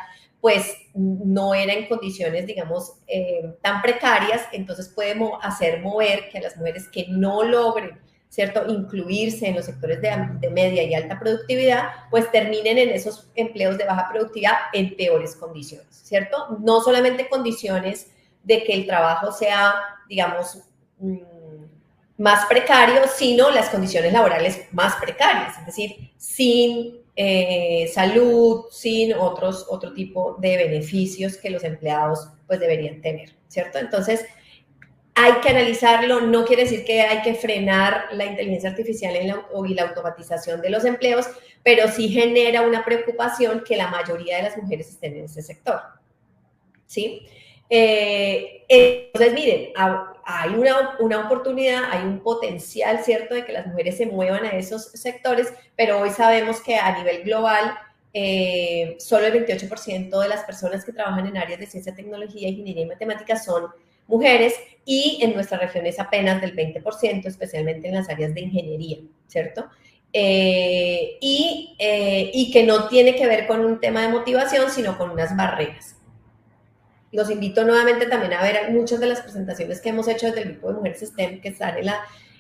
pues no era en condiciones, digamos, tan precarias, entonces puede hacer mover que a las mujeres que no logren, ¿cierto?, incluirse en los sectores de media y alta productividad, pues terminen en esos empleos de baja productividad en peores condiciones, ¿cierto? No solamente condiciones de que el trabajo sea, digamos, más precario, sino las condiciones laborales más precarias, es decir, sin salud, sin otro tipo de beneficios que los empleados pues deberían tener, ¿cierto? Entonces, hay que analizarlo, no quiere decir que hay que frenar la inteligencia artificial y la automatización de los empleos, pero sí genera una preocupación que la mayoría de las mujeres estén en ese sector, ¿sí? Entonces, miren, hay una oportunidad, hay un potencial, ¿cierto?, de que las mujeres se muevan a esos sectores, pero hoy sabemos que a nivel global solo el 28% de las personas que trabajan en áreas de ciencia, tecnología, ingeniería y matemáticas son mujeres, y en nuestra región es apenas del 20%, especialmente en las áreas de ingeniería, ¿cierto? Y que no tiene que ver con un tema de motivación, sino con unas barreras. Los invito nuevamente también a ver muchas de las presentaciones que hemos hecho desde el grupo de mujeres STEM que están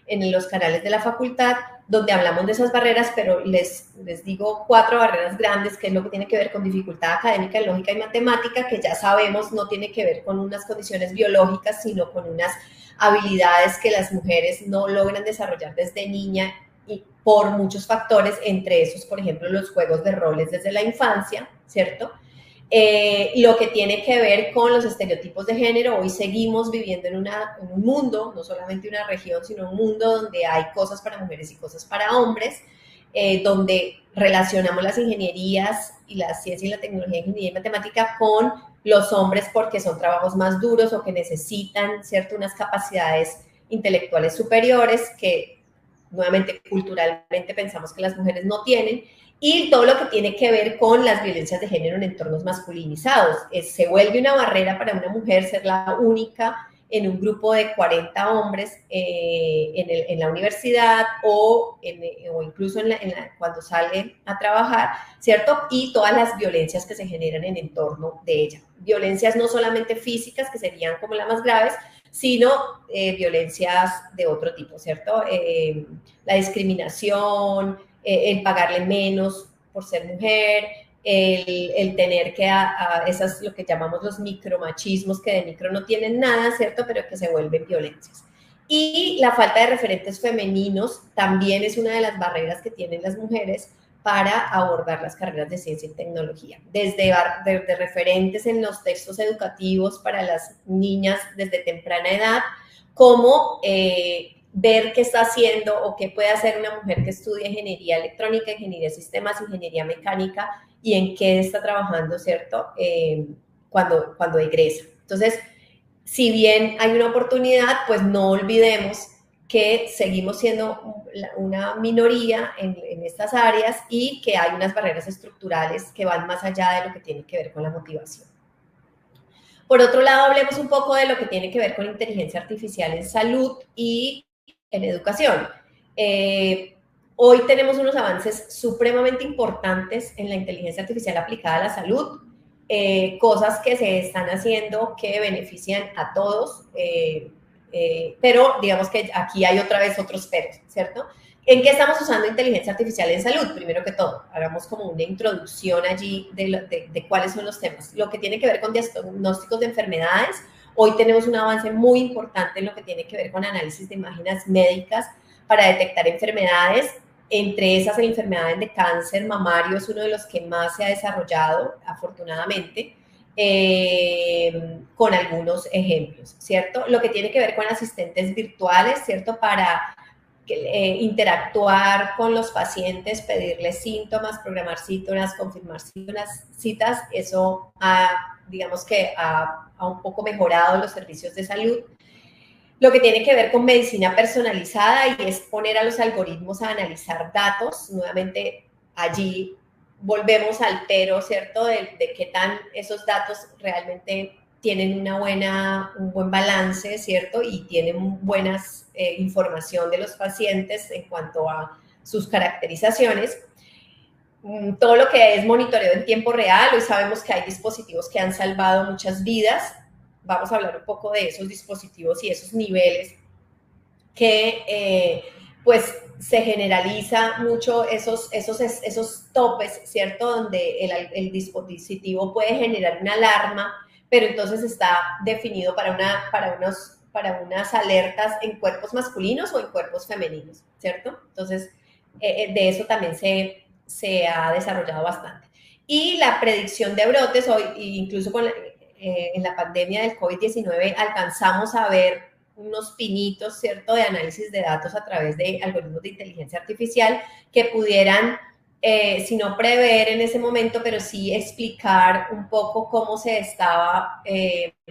en los canales de la facultad, donde hablamos de esas barreras, pero les digo 4 barreras grandes, que es lo que tiene que ver con dificultad académica, lógica y matemática, que ya sabemos no tiene que ver con unas condiciones biológicas, sino con unas habilidades que las mujeres no logran desarrollar desde niña y por muchos factores, entre esos, por ejemplo, los juegos de roles desde la infancia, ¿cierto? Lo que tiene que ver con los estereotipos de género. Hoy seguimos viviendo en un mundo, no solamente una región, sino un mundo donde hay cosas para mujeres y cosas para hombres, donde relacionamos las ingenierías y la ciencia y la tecnología, ingeniería y matemática con los hombres porque son trabajos más duros o que necesitan, ¿cierto?, unas capacidades intelectuales superiores que nuevamente culturalmente pensamos que las mujeres no tienen. Y todo lo que tiene que ver con las violencias de género en entornos masculinizados. Se vuelve una barrera para una mujer ser la única en un grupo de 40 hombres en la universidad o incluso cuando sale a trabajar, ¿cierto? Y todas las violencias que se generan en entorno de ella. Violencias no solamente físicas, que serían como las más graves, sino violencias de otro tipo, ¿cierto? La discriminación, el pagarle menos por ser mujer, el tener que esas lo que llamamos los micromachismos, que de micro no tienen nada, ¿cierto?, pero que se vuelven violencias. Y la falta de referentes femeninos también es una de las barreras que tienen las mujeres para abordar las carreras de ciencia y tecnología. Desde referentes en los textos educativos para las niñas desde temprana edad, como ver qué está haciendo o qué puede hacer una mujer que estudia ingeniería electrónica, ingeniería de sistemas, ingeniería mecánica y en qué está trabajando, ¿cierto?, cuando egresa. Entonces, si bien hay una oportunidad, pues no olvidemos que seguimos siendo una minoría en estas áreas y que hay unas barreras estructurales que van más allá de lo que tiene que ver con la motivación. Por otro lado, hablemos un poco de lo que tiene que ver con inteligencia artificial en salud y en educación. Hoy tenemos unos avances supremamente importantes en la inteligencia artificial aplicada a la salud, cosas que se están haciendo que benefician a todos, pero digamos que aquí hay otra vez otros peros, ¿cierto? ¿En qué estamos usando inteligencia artificial en salud? Primero que todo, hagamos como una introducción allí de cuáles son los temas. Lo que tiene que ver con diagnósticos de enfermedades. Hoy tenemos un avance muy importante en lo que tiene que ver con análisis de imágenes médicas para detectar enfermedades. Entre esas, la enfermedad de cáncer mamario es uno de los que más se ha desarrollado, afortunadamente, con algunos ejemplos, ¿cierto? Lo que tiene que ver con asistentes virtuales, ¿cierto? Para interactuar con los pacientes, pedirles síntomas, programar citas, confirmar citas, eso digamos que ha un poco mejorado los servicios de salud. Lo que tiene que ver con medicina personalizada y es poner a los algoritmos a analizar datos. Nuevamente, allí volvemos al pero, ¿cierto? De qué tan esos datos realmente tienen un buen balance, ¿cierto? Y tienen buenas información de los pacientes en cuanto a sus caracterizaciones. Todo lo que es monitoreo en tiempo real, hoy sabemos que hay dispositivos que han salvado muchas vidas. Vamos a hablar un poco de esos dispositivos y esos niveles que pues se generaliza mucho esos topes, ¿cierto? Donde el dispositivo puede generar una alarma, pero entonces está definido para unas alertas en cuerpos masculinos o en cuerpos femeninos, ¿cierto? Entonces, de eso también se ha desarrollado bastante. Y la predicción de brotes, hoy, incluso en la pandemia del COVID-19, alcanzamos a ver unos pinitos, ¿cierto?, de análisis de datos a través de algoritmos de inteligencia artificial que pudieran, si no prever en ese momento, pero sí explicar un poco cómo se estaba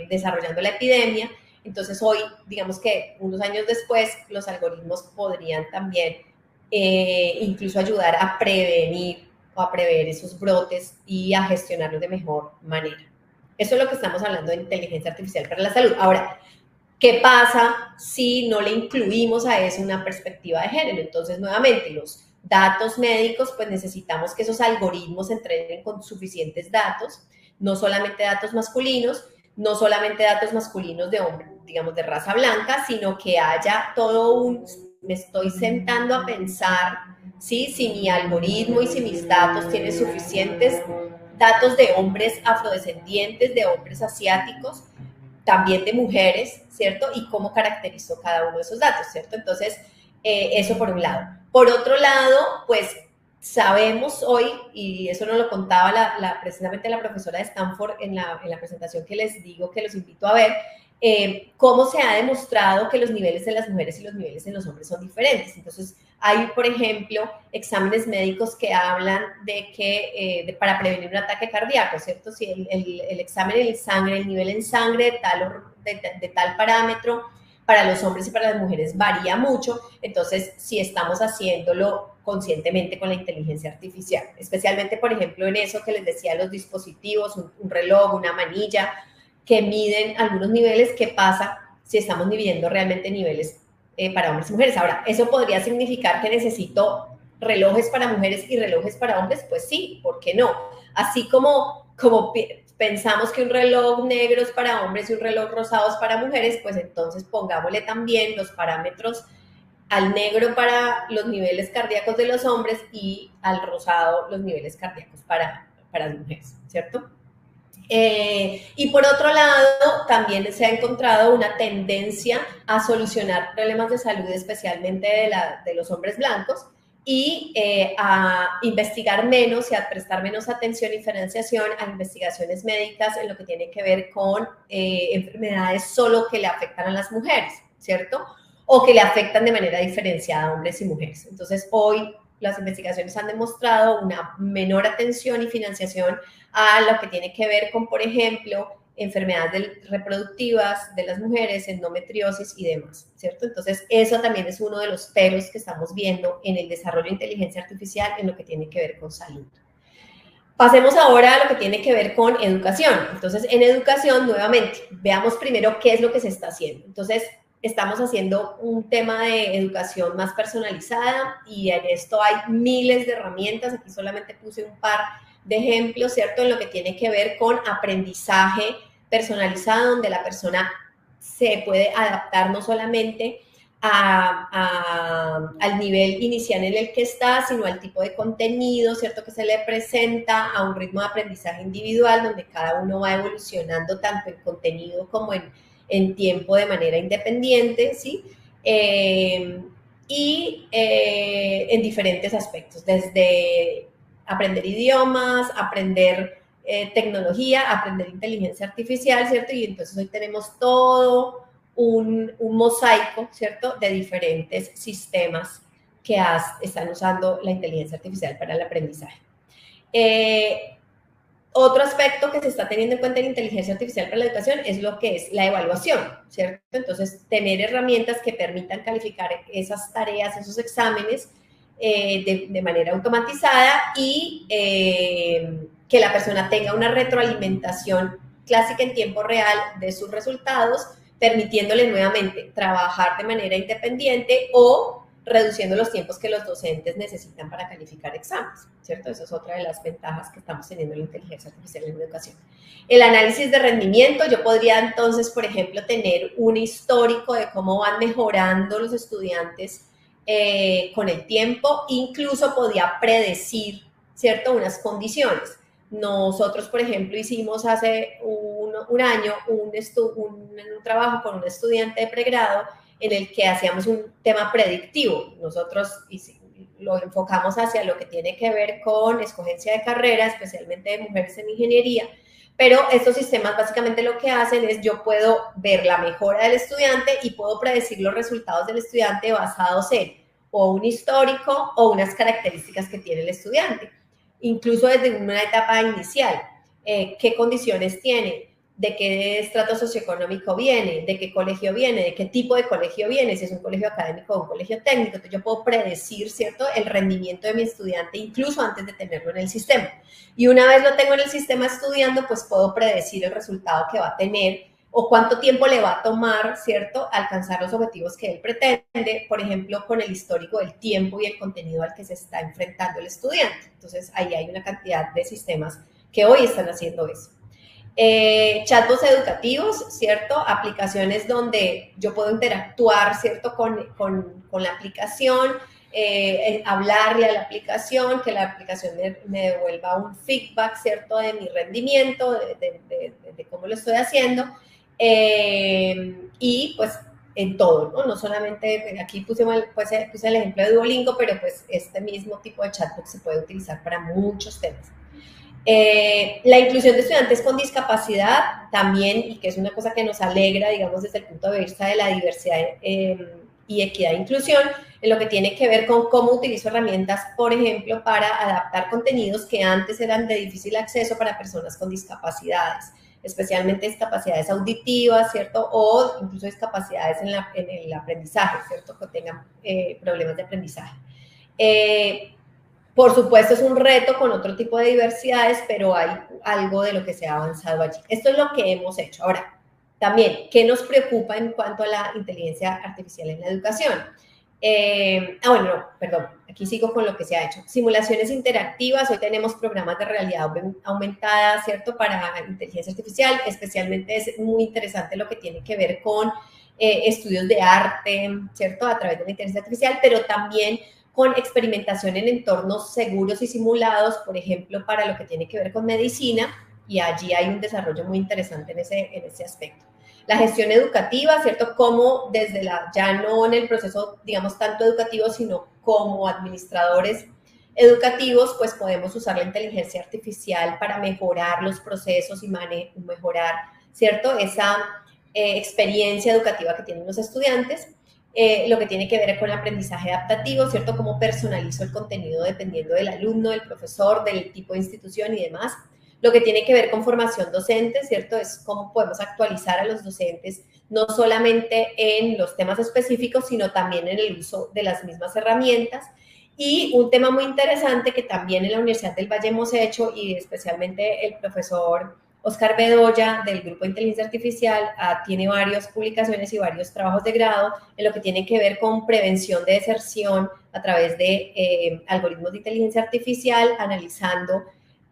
desarrollando la epidemia. Entonces hoy, digamos que unos años después, los algoritmos podrían también incluso ayudar a prevenir o a prever esos brotes y a gestionarlos de mejor manera. Eso es lo que estamos hablando de inteligencia artificial para la salud. Ahora, ¿qué pasa si no le incluimos a eso una perspectiva de género? Entonces, nuevamente, los datos médicos, pues necesitamos que esos algoritmos entrenen con suficientes datos, no solamente datos masculinos, no solamente datos masculinos de hombre, digamos, de raza blanca, sino que haya me estoy sentando a pensar, ¿sí? Si mi algoritmo y si mis datos tienen suficientes datos de hombres afrodescendientes, de hombres asiáticos, también de mujeres, ¿cierto? Y cómo caracterizó cada uno de esos datos, ¿cierto? Entonces, eso por un lado. Por otro lado, pues sabemos hoy, y eso nos lo contaba precisamente la profesora de Stanford en la presentación que les digo, que los invito a ver, cómo se ha demostrado que los niveles en las mujeres y los niveles en los hombres son diferentes. Entonces, hay, por ejemplo, exámenes médicos que hablan de que para prevenir un ataque cardíaco, ¿cierto? Si el examen en sangre, el nivel en sangre de tal parámetro para los hombres y para las mujeres varía mucho, entonces si estamos haciéndolo conscientemente con la inteligencia artificial, especialmente, por ejemplo, en eso que les decía, los dispositivos, un reloj, una manilla, que miden algunos niveles, ¿qué pasa si estamos midiendo realmente niveles para hombres y mujeres? Ahora, ¿eso podría significar que necesito relojes para mujeres y relojes para hombres? Pues sí, ¿por qué no? Así como pensamos que un reloj negro es para hombres y un reloj rosado es para mujeres, pues entonces pongámosle también los parámetros al negro para los niveles cardíacos de los hombres y al rosado los niveles cardíacos para las mujeres, ¿cierto? Y por otro lado, también se ha encontrado una tendencia a solucionar problemas de salud, especialmente de los hombres blancos, y a investigar menos y a prestar menos atención y financiación a investigaciones médicas en lo que tiene que ver con enfermedades solo que le afectan a las mujeres, ¿cierto? O que le afectan de manera diferenciada a hombres y mujeres. Entonces, hoy las investigaciones han demostrado una menor atención y financiación a lo que tiene que ver con, por ejemplo, enfermedades reproductivas de las mujeres, endometriosis y demás, ¿cierto? Entonces, eso también es uno de los peros que estamos viendo en el desarrollo de inteligencia artificial en lo que tiene que ver con salud. Pasemos ahora a lo que tiene que ver con educación. Entonces, en educación, nuevamente, veamos primero qué es lo que se está haciendo. Entonces, estamos haciendo un tema de educación más personalizada y en esto hay miles de herramientas. Aquí solamente puse un par de ejemplos, ¿cierto? En lo que tiene que ver con aprendizaje personalizado, donde la persona se puede adaptar no solamente al nivel inicial en el que está, sino al tipo de contenido, ¿cierto? Que se le presenta, a un ritmo de aprendizaje individual, donde cada uno va evolucionando tanto en contenido como en tiempo de manera independiente, ¿sí? Y en diferentes aspectos, desde aprender idiomas, aprender tecnología, aprender inteligencia artificial, ¿cierto? Y entonces hoy tenemos todo un mosaico, ¿cierto?, de diferentes sistemas que están usando la inteligencia artificial para el aprendizaje. Otro aspecto que se está teniendo en cuenta en inteligencia artificial para la educación es lo que es la evaluación, ¿cierto? Entonces, tener herramientas que permitan calificar esas tareas, esos exámenes de manera automatizada y que la persona tenga una retroalimentación clásica en tiempo real de sus resultados, permitiéndole nuevamente trabajar de manera independiente o reduciendo los tiempos que los docentes necesitan para calificar exámenes, ¿cierto? Esa es otra de las ventajas que estamos teniendo en la inteligencia artificial en la educación. El análisis de rendimiento, yo podría entonces, por ejemplo, tener un histórico de cómo van mejorando los estudiantes con el tiempo, incluso podía predecir, ¿cierto?, unas condiciones. Nosotros, por ejemplo, hicimos hace un año un trabajo con un estudiante de pregrado en el que hacíamos un tema predictivo. Nosotros lo enfocamos hacia lo que tiene que ver con escogencia de carrera, especialmente de mujeres en ingeniería, pero estos sistemas básicamente lo que hacen es yo puedo ver la mejora del estudiante y puedo predecir los resultados del estudiante basados en o un histórico o unas características que tiene el estudiante, incluso desde una etapa inicial, qué condiciones tiene, de qué estrato socioeconómico viene, de qué colegio viene, de qué tipo de colegio viene, si es un colegio académico o un colegio técnico. Entonces yo puedo predecir, ¿cierto?, el rendimiento de mi estudiante incluso antes de tenerlo en el sistema. Y una vez lo tengo en el sistema estudiando, pues puedo predecir el resultado que va a tener o cuánto tiempo le va a tomar, ¿cierto?, alcanzar los objetivos que él pretende, por ejemplo, con el histórico del tiempo y el contenido al que se está enfrentando el estudiante. Entonces ahí hay una cantidad de sistemas que hoy están haciendo eso. Chatbots educativos, ¿cierto? Aplicaciones donde yo puedo interactuar, ¿cierto?, con la aplicación, hablarle a la aplicación, que la aplicación me devuelva un feedback, ¿cierto?, de mi rendimiento, de cómo lo estoy haciendo, y pues en todo, ¿no? No solamente, aquí puse el ejemplo de Duolingo, pero pues este mismo tipo de chatbot se puede utilizar para muchos temas. La inclusión de estudiantes con discapacidad también, y que es una cosa que nos alegra, digamos, desde el punto de vista de la diversidad y equidad e inclusión, en lo que tiene que ver con cómo utilizo herramientas, por ejemplo, para adaptar contenidos que antes eran de difícil acceso para personas con discapacidades, especialmente discapacidades auditivas, ¿cierto? O incluso discapacidades en el aprendizaje, ¿cierto? Que tengan problemas de aprendizaje. Por supuesto, es un reto con otro tipo de diversidades, pero hay algo de lo que se ha avanzado allí. Esto es lo que hemos hecho. Ahora, también, ¿qué nos preocupa en cuanto a la inteligencia artificial en la educación? Aquí sigo con lo que se ha hecho. Simulaciones interactivas, hoy tenemos programas de realidad aumentada, ¿cierto?, para inteligencia artificial, especialmente es muy interesante lo que tiene que ver con estudios de arte, ¿cierto?, a través de la inteligencia artificial, pero también con experimentación en entornos seguros y simulados, por ejemplo, para lo que tiene que ver con medicina, y allí hay un desarrollo muy interesante en ese aspecto. La gestión educativa, ¿cierto? Como desde ya no en el proceso, digamos, tanto educativo, sino como administradores educativos, pues podemos usar la inteligencia artificial para mejorar los procesos y mejorar, ¿cierto?, esa experiencia educativa que tienen los estudiantes. Lo que tiene que ver con el aprendizaje adaptativo, ¿cierto? Cómo personalizo el contenido dependiendo del alumno, del profesor, del tipo de institución y demás. Lo que tiene que ver con formación docente, ¿cierto? Es cómo podemos actualizar a los docentes, no solamente en los temas específicos, sino también en el uso de las mismas herramientas. Y un tema muy interesante que también en la Universidad del Valle hemos hecho, y especialmente el profesor Oscar Bedoya, del Grupo de Inteligencia Artificial, tiene varias publicaciones y varios trabajos de grado en lo que tiene que ver con prevención de deserción a través de algoritmos de inteligencia artificial, analizando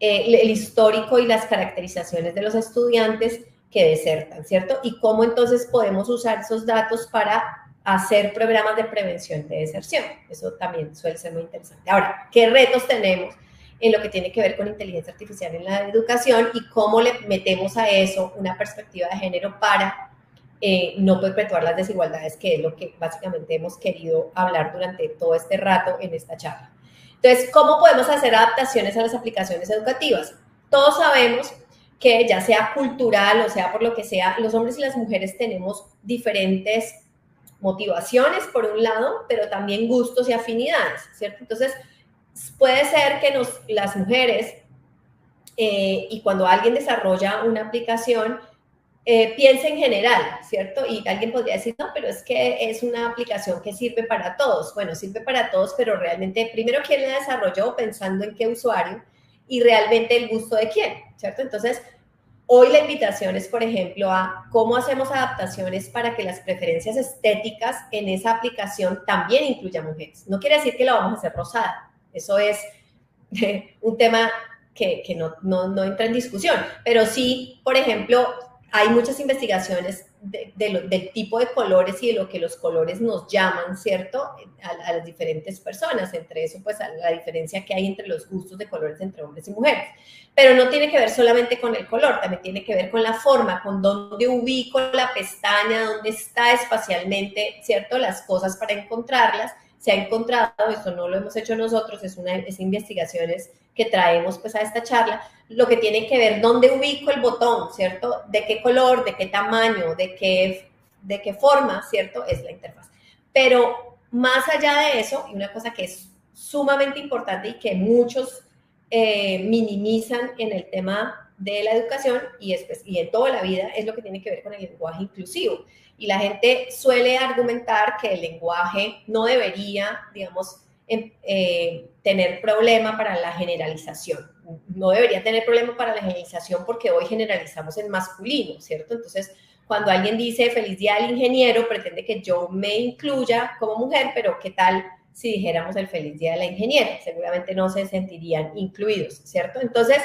el histórico y las caracterizaciones de los estudiantes que desertan, ¿cierto? Y cómo entonces podemos usar esos datos para hacer programas de prevención de deserción. Eso también suele ser muy interesante. Ahora, ¿qué retos tenemos en lo que tiene que ver con inteligencia artificial en la educación y cómo le metemos a eso una perspectiva de género para no perpetuar las desigualdades, que es lo que básicamente hemos querido hablar durante todo este rato en esta charla? Entonces, ¿cómo podemos hacer adaptaciones a las aplicaciones educativas? Todos sabemos que ya sea cultural o sea por lo que sea, los hombres y las mujeres tenemos diferentes motivaciones por un lado, pero también gustos y afinidades, ¿cierto? Entonces, puede ser que las mujeres, y cuando alguien desarrolla una aplicación, piense en general, ¿cierto? Y alguien podría decir, no, pero es que es una aplicación que sirve para todos. Bueno, sirve para todos, pero realmente, primero, ¿quién la desarrolló? Pensando en qué usuario y realmente el gusto de quién, ¿cierto? Entonces, hoy la invitación es, por ejemplo, a cómo hacemos adaptaciones para que las preferencias estéticas en esa aplicación también incluyan mujeres. No quiere decir que la vamos a hacer rosada, eso es un tema que no entra en discusión, pero sí, por ejemplo, hay muchas investigaciones del tipo de colores y de lo que los colores nos llaman, ¿cierto? A las diferentes personas, entre eso, pues, a la diferencia que hay entre los gustos de colores entre hombres y mujeres. Pero no tiene que ver solamente con el color, también tiene que ver con la forma, con dónde ubico la pestaña, dónde está espacialmente, ¿cierto? Las cosas para encontrarlas. Se ha encontrado, esto no lo hemos hecho nosotros, es investigaciones que traemos pues a esta charla, lo que tiene que ver dónde ubico el botón, ¿cierto? De qué color, de qué tamaño, de qué forma, ¿cierto? Es la interfaz. Pero más allá de eso, y una cosa que es sumamente importante y que muchos minimizan en el tema de la educación y en toda la vida, es lo que tiene que ver con el lenguaje inclusivo. Y la gente suele argumentar que el lenguaje no debería, digamos, tener problema para la generalización. No debería tener problema para la generalización porque hoy generalizamos en masculino, ¿cierto? Entonces, cuando alguien dice feliz día del ingeniero, pretende que yo me incluya como mujer, pero ¿qué tal si dijéramos el feliz día de la ingeniera? Seguramente no se sentirían incluidos, ¿cierto? Entonces,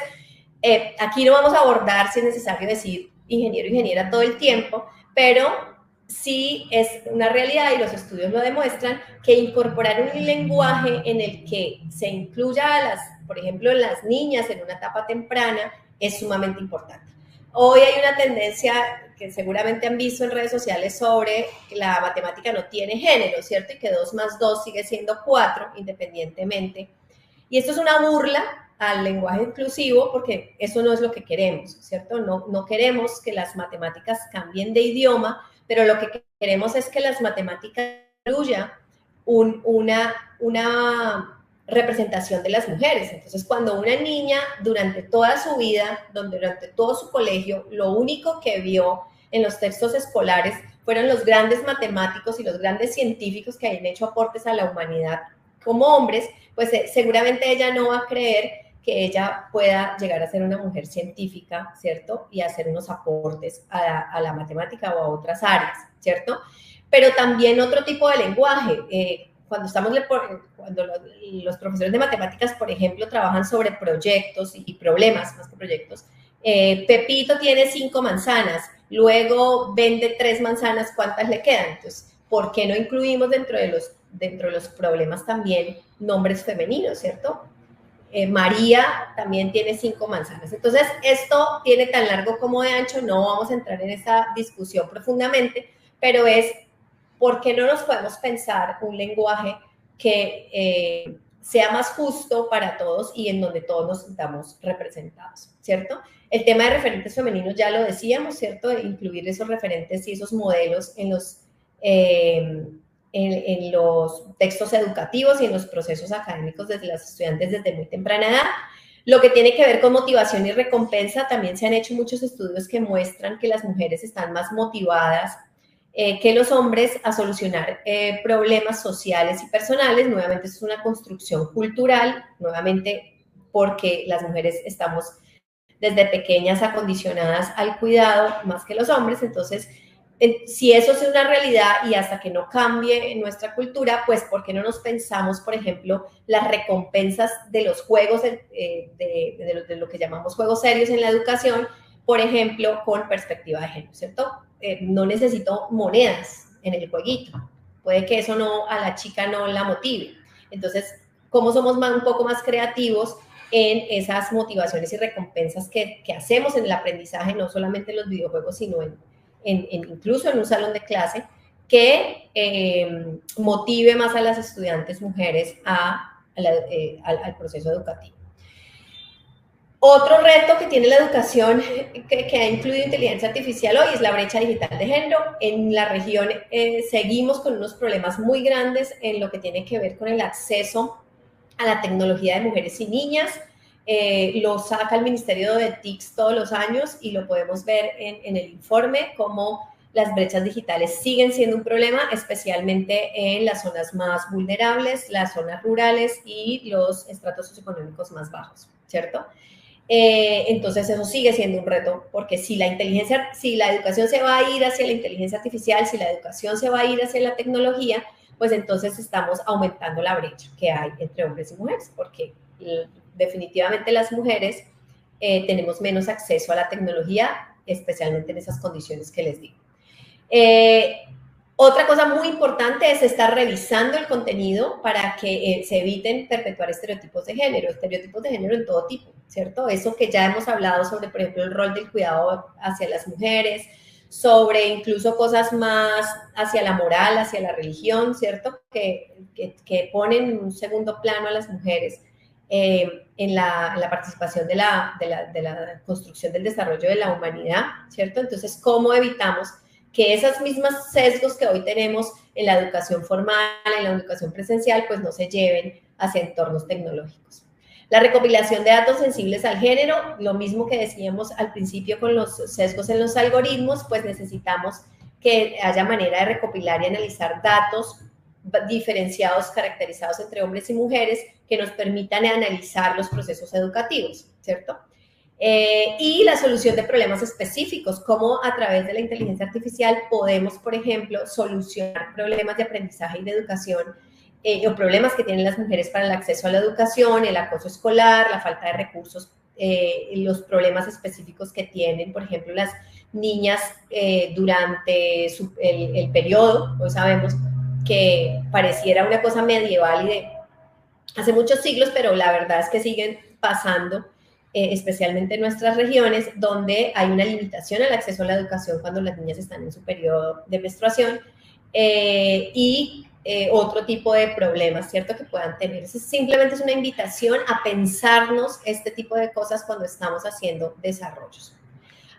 aquí no vamos a abordar si es necesario decir ingeniero, ingeniera todo el tiempo, pero sí es una realidad y los estudios lo demuestran que incorporar un lenguaje en el que se incluya por ejemplo, las niñas en una etapa temprana es sumamente importante. Hoy hay una tendencia que seguramente han visto en redes sociales sobre que la matemática no tiene género, ¿cierto? Y que 2 más 2 sigue siendo 4 independientemente. Y esto es una burla al lenguaje inclusivo porque eso no es lo que queremos, ¿cierto? No queremos que las matemáticas cambien de idioma, pero lo que queremos es que las matemáticas incluyan una representación de las mujeres. Entonces, cuando una niña durante toda su vida, durante todo su colegio, lo único que vio en los textos escolares fueron los grandes matemáticos y los grandes científicos que hayan hecho aportes a la humanidad como hombres, pues seguramente ella no va a creer que ella pueda llegar a ser una mujer científica, ¿cierto? Y hacer unos aportes a la matemática o a otras áreas, ¿cierto? Pero también otro tipo de lenguaje. Cuando los profesores de matemáticas, por ejemplo, trabajan sobre proyectos y problemas, más que proyectos, Pepito tiene 5 manzanas, luego vende 3 manzanas, ¿cuántas le quedan? Entonces, ¿por qué no incluimos dentro de los problemas también nombres femeninos, ¿cierto? María también tiene 5 manzanas. Entonces, esto tiene tan largo como de ancho, no vamos a entrar en esa discusión profundamente, pero es, ¿por qué no nos podemos pensar un lenguaje que sea más justo para todos y en donde todos nos sintamos representados, ¿cierto? El tema de referentes femeninos ya lo decíamos, ¿cierto? De incluir esos referentes y esos modelos en los textos educativos y en los procesos académicos desde las estudiantes desde muy temprana edad. Lo que tiene que ver con motivación y recompensa, también se han hecho muchos estudios que muestran que las mujeres están más motivadas que los hombres a solucionar problemas sociales y personales. Nuevamente, esto es una construcción cultural, nuevamente porque las mujeres estamos desde pequeñas acondicionadas al cuidado más que los hombres. Entonces, si eso es una realidad y hasta que no cambie en nuestra cultura, pues ¿por qué no nos pensamos, por ejemplo, las recompensas de los juegos, de lo que llamamos juegos serios en la educación, por ejemplo, con perspectiva de género, ¿cierto? No necesito monedas en el jueguito. Puede que eso a la chica no la motive. Entonces, ¿cómo somos un poco más creativos en esas motivaciones y recompensas que hacemos en el aprendizaje, no solamente en los videojuegos, sino incluso en un salón de clase, que motive más a las estudiantes mujeres al proceso educativo? Otro reto que tiene la educación que ha incluido inteligencia artificial hoy es la brecha digital de género. En la región seguimos con unos problemas muy grandes en lo que tiene que ver con el acceso a la tecnología de mujeres y niñas. Lo saca el Ministerio de TICS todos los años y lo podemos ver en el informe, cómo las brechas digitales siguen siendo un problema, especialmente en las zonas más vulnerables, las zonas rurales y los estratos socioeconómicos más bajos, ¿cierto? Entonces eso sigue siendo un reto, porque si la educación se va a ir hacia la inteligencia artificial, si la educación se va a ir hacia la tecnología, pues entonces estamos aumentando la brecha que hay entre hombres y mujeres, porque definitivamente las mujeres tenemos menos acceso a la tecnología, especialmente en esas condiciones que les digo. Otra cosa muy importante es estar revisando el contenido para que se eviten perpetuar estereotipos de género en todo tipo, ¿cierto? Eso que ya hemos hablado sobre, por ejemplo, el rol del cuidado hacia las mujeres, sobre incluso cosas más hacia la moral, hacia la religión, ¿cierto? Que ponen en un segundo plano a las mujeres en la participación de la construcción del desarrollo de la humanidad, ¿cierto? Entonces, ¿cómo evitamos que esos mismos sesgos que hoy tenemos en la educación formal, en la educación presencial, pues no se lleven hacia entornos tecnológicos? La recopilación de datos sensibles al género, lo mismo que decíamos al principio con los sesgos en los algoritmos, pues necesitamos que haya manera de recopilar y analizar datos diferenciados, caracterizados entre hombres y mujeres, que nos permitan analizar los procesos educativos, ¿cierto? Y la solución de problemas específicos, cómo a través de la inteligencia artificial podemos, por ejemplo, solucionar problemas de aprendizaje y de educación o problemas que tienen las mujeres para el acceso a la educación, el acoso escolar, la falta de recursos, los problemas específicos que tienen, por ejemplo, las niñas durante el periodo. Hoy sabemos que pareciera una cosa medieval y de hace muchos siglos, pero la verdad es que siguen pasando, especialmente en nuestras regiones, donde hay una limitación al acceso a la educación cuando las niñas están en su periodo de menstruación y otro tipo de problemas, ¿cierto?, que puedan tener. Simplemente es una invitación a pensarnos este tipo de cosas cuando estamos haciendo desarrollos.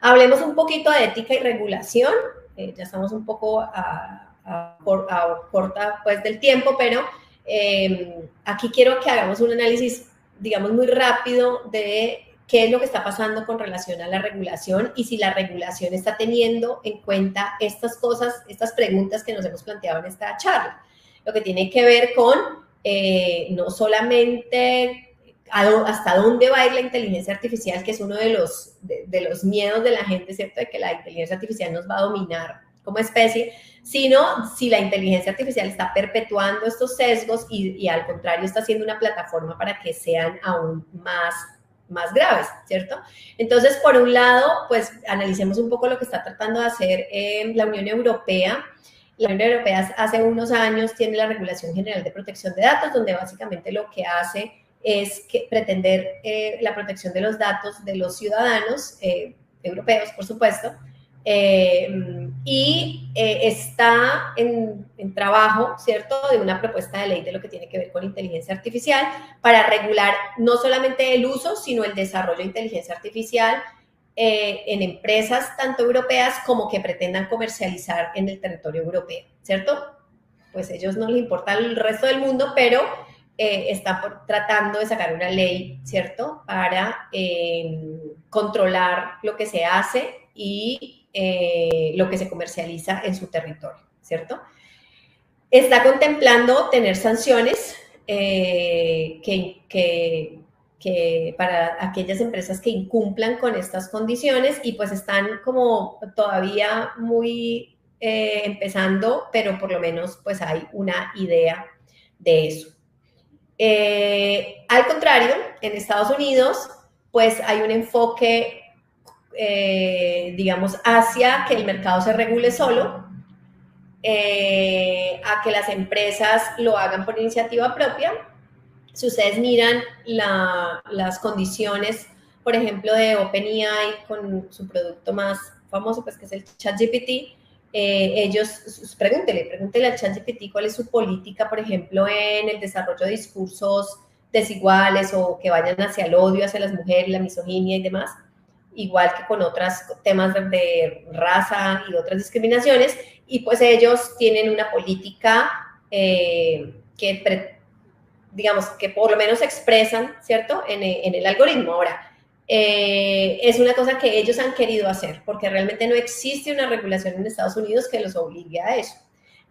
Hablemos un poquito de ética y regulación. Ya estamos un poco a corta pues del tiempo, pero aquí quiero que hagamos un análisis, digamos, muy rápido de qué es lo que está pasando con relación a la regulación y si la regulación está teniendo en cuenta estas cosas, estas preguntas que nos hemos planteado en esta charla. Lo que tiene que ver con no solamente hasta dónde va a ir la inteligencia artificial, que es uno de los miedos de la gente, ¿cierto?, de que la inteligencia artificial nos va a dominar como especie, sino si la inteligencia artificial está perpetuando estos sesgos y al contrario está siendo una plataforma para que sean aún más graves, ¿cierto? Entonces, por un lado, pues analicemos un poco lo que está tratando de hacer la Unión Europea. La Unión Europea hace unos años tiene la Regulación General de Protección de Datos, donde básicamente lo que hace es pretender la protección de los datos de los ciudadanos europeos, por supuesto, y está en trabajo, ¿cierto?, de una propuesta de ley de lo que tiene que ver con inteligencia artificial para regular no solamente el uso, sino el desarrollo de inteligencia artificial en empresas tanto europeas como que pretendan comercializar en el territorio europeo, ¿cierto? Pues a ellos no les importa el resto del mundo, pero están tratando de sacar una ley, ¿cierto?, para controlar lo que se hace y lo que se comercializa en su territorio, ¿cierto? Está contemplando tener sanciones para aquellas empresas que incumplan con estas condiciones y pues están como todavía muy empezando, pero por lo menos pues hay una idea de eso. Al contrario, en Estados Unidos pues hay un enfoque digamos, hacia que el mercado se regule solo, a que las empresas lo hagan por iniciativa propia. Si ustedes miran las condiciones, por ejemplo, de OpenAI con su producto más famoso, pues que es el ChatGPT, ellos, pregúntele al ChatGPT cuál es su política, por ejemplo, en el desarrollo de discursos desiguales o que vayan hacia el odio hacia las mujeres, la misoginia y demás, igual que con otros temas de raza y otras discriminaciones, y pues ellos tienen una política digamos, que por lo menos expresan, ¿cierto?, en el algoritmo. Ahora, es una cosa que ellos han querido hacer, porque realmente no existe una regulación en Estados Unidos que los obligue a eso.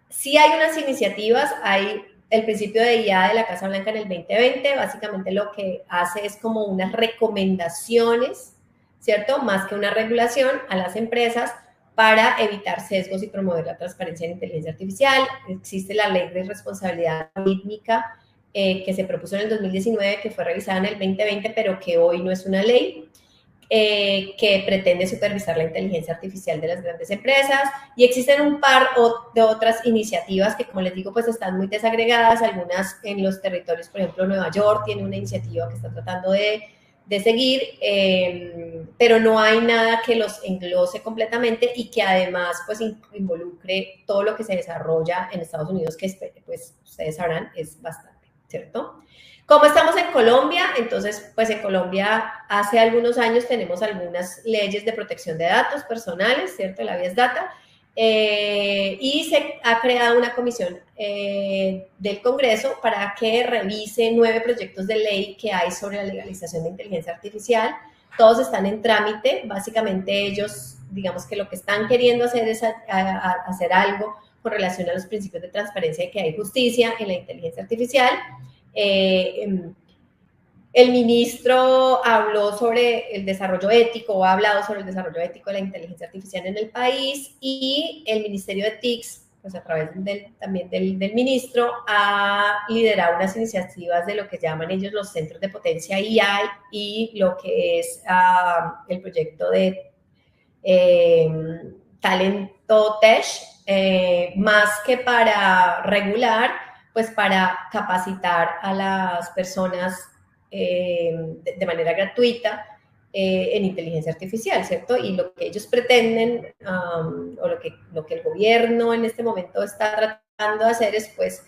Sí hay unas iniciativas, hay el principio de IA de la Casa Blanca en el 2020, básicamente lo que hace es como unas recomendaciones, ¿cierto? Más que una regulación a las empresas para evitar sesgos y promover la transparencia en inteligencia artificial. Existe la ley de responsabilidad algorítmica que se propuso en el 2019, que fue revisada en el 2020, pero que hoy no es una ley. Que pretende supervisar la inteligencia artificial de las grandes empresas, y existen un par de otras iniciativas que, como les digo, pues están muy desagregadas, algunas en los territorios, por ejemplo, Nueva York tiene una iniciativa que está tratando de seguir, pero no hay nada que los englose completamente y que además pues involucre todo lo que se desarrolla en Estados Unidos, que pues ustedes sabrán es bastante, ¿cierto? ¿Cómo estamos en Colombia? Entonces, pues en Colombia hace algunos años tenemos algunas leyes de protección de datos personales, ¿cierto? La Habeas Data, y se ha creado una comisión del Congreso para que revise 9 proyectos de ley que hay sobre la legalización de inteligencia artificial. Todos están en trámite, básicamente ellos, digamos que lo que están queriendo hacer es hacer algo con relación a los principios de transparencia y que hay justicia en la inteligencia artificial. El ministro habló sobre el desarrollo ético, o ha hablado sobre el desarrollo ético de la inteligencia artificial en el país, y el Ministerio de TICS, pues a través también del ministro, ha liderado unas iniciativas de lo que llaman ellos los centros de potencia IA y lo que es el proyecto de Talento Tech, más que para regular, pues para capacitar a las personas de manera gratuita en inteligencia artificial, ¿cierto? Y lo que ellos pretenden, o lo que el gobierno en este momento está tratando de hacer es, pues,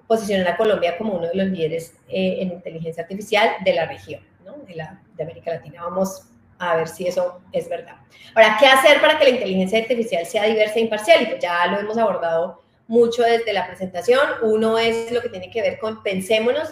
posicionar a Colombia como uno de los líderes en inteligencia artificial de la región, ¿no? De América Latina. Vamos a ver si eso es verdad. Ahora, ¿qué hacer para que la inteligencia artificial sea diversa e imparcial? Y pues ya lo hemos abordado mucho desde la presentación. Uno es lo que tiene que ver con, pensémonos,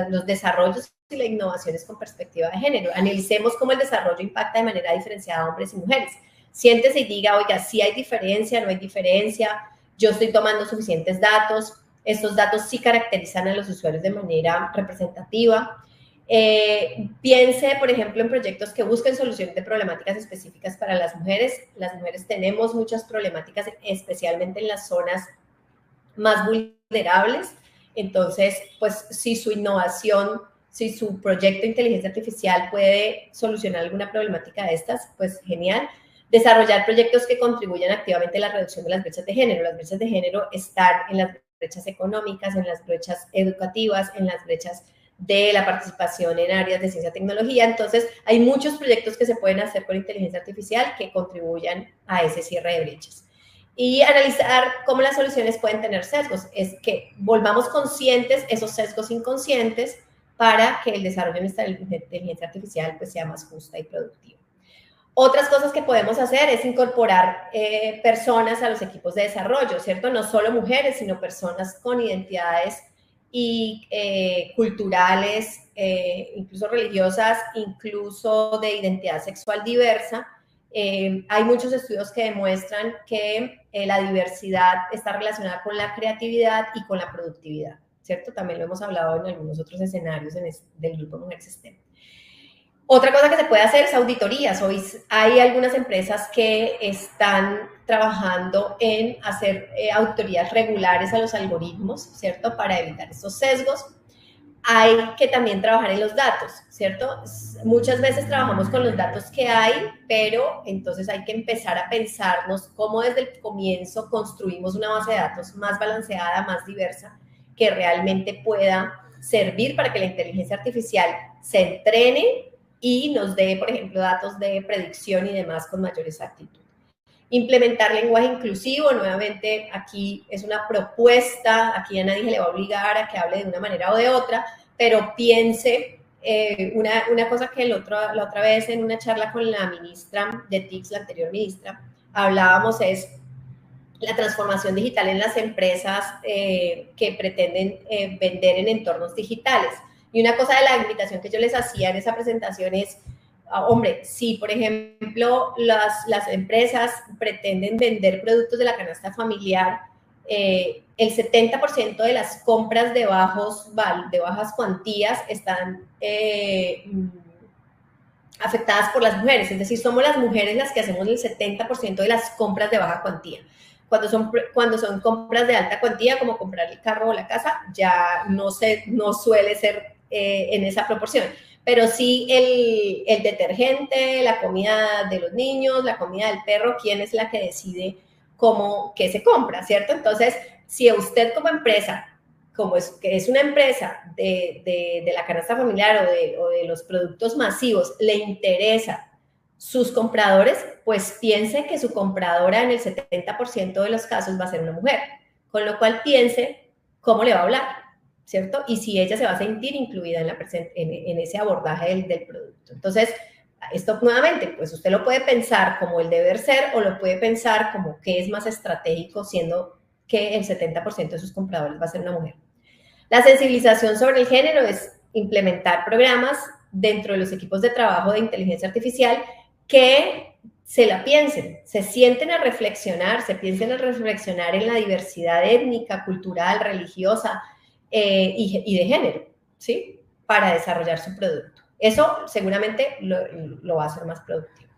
los desarrollos y las innovaciones con perspectiva de género. Analicemos cómo el desarrollo impacta de manera diferenciada a hombres y mujeres. Siéntese y diga, oiga, sí hay diferencia, no hay diferencia, yo estoy tomando suficientes datos, estos datos sí caracterizan a los usuarios de manera representativa. Piense, por ejemplo, en proyectos que busquen soluciones de problemáticas específicas para las mujeres. Las mujeres tenemos muchas problemáticas, especialmente en las zonas más vulnerables. Entonces, pues, si su innovación, si su proyecto de inteligencia artificial puede solucionar alguna problemática de estas, pues genial. Desarrollar proyectos que contribuyan activamente a la reducción de las brechas de género. Las brechas de género están en las brechas económicas, en las brechas educativas, en las brechas de la participación en áreas de ciencia y tecnología. Entonces, hay muchos proyectos que se pueden hacer con inteligencia artificial que contribuyan a ese cierre de brechas. Y analizar cómo las soluciones pueden tener sesgos. Es que volvamos conscientes esos sesgos inconscientes para que el desarrollo de nuestra inteligencia artificial pues sea más justa y productiva. Otras cosas que podemos hacer es incorporar personas a los equipos de desarrollo, ¿cierto? No solo mujeres, sino personas con identidades y culturales, incluso religiosas, incluso de identidad sexual diversa. Hay muchos estudios que demuestran que la diversidad está relacionada con la creatividad y con la productividad, ¿cierto? También lo hemos hablado en algunos otros escenarios del grupo Mujeres STEM. Otra cosa que se puede hacer es auditorías. Hoy hay algunas empresas que están trabajando en hacer auditorías regulares a los algoritmos, ¿cierto? Para evitar estos sesgos. Hay que también trabajar en los datos, ¿cierto? Muchas veces trabajamos con los datos que hay, pero entonces hay que empezar a pensarnos cómo desde el comienzo construimos una base de datos más balanceada, más diversa, que realmente pueda servir para que la inteligencia artificial se entrene y nos dé, por ejemplo, datos de predicción y demás con mayor exactitud. Implementar lenguaje inclusivo, nuevamente aquí es una propuesta, aquí a nadie le va a obligar a que hable de una manera o de otra, pero piense, una cosa que la otra vez en una charla con la ministra de TICS, la anterior ministra, hablábamos es la transformación digital en las empresas que pretenden vender en entornos digitales. Y una cosa de la invitación que yo les hacía en esa presentación es, hombre, si por ejemplo las empresas pretenden vender productos de la canasta familiar el 70% de las compras de bajas cuantías están afectadas por las mujeres, es decir, somos las mujeres las que hacemos el 70% de las compras de baja cuantía. Cuando son compras de alta cuantía, como comprar el carro o la casa, ya no suele ser en esa proporción. Pero sí el detergente, la comida de los niños, la comida del perro, ¿quién es la que decide qué se compra, cierto? Entonces, si a usted como empresa, que es una empresa de la canasta familiar o de los productos masivos, le interesa sus compradores, pues piense que su compradora en el 70% de los casos va a ser una mujer, con lo cual piense cómo le va a hablar, ¿cierto? Y si ella se va a sentir incluida en ese abordaje del producto. Entonces, esto nuevamente, pues usted lo puede pensar como el deber ser o lo puede pensar como que es más estratégico, siendo que el 70% de sus compradores va a ser una mujer. La sensibilización sobre el género es implementar programas dentro de los equipos de trabajo de inteligencia artificial que se la piensen, se piensen a reflexionar en la diversidad étnica, cultural, religiosa y de género, ¿sí? Para desarrollar su producto. Eso seguramente lo va a hacer más productivo.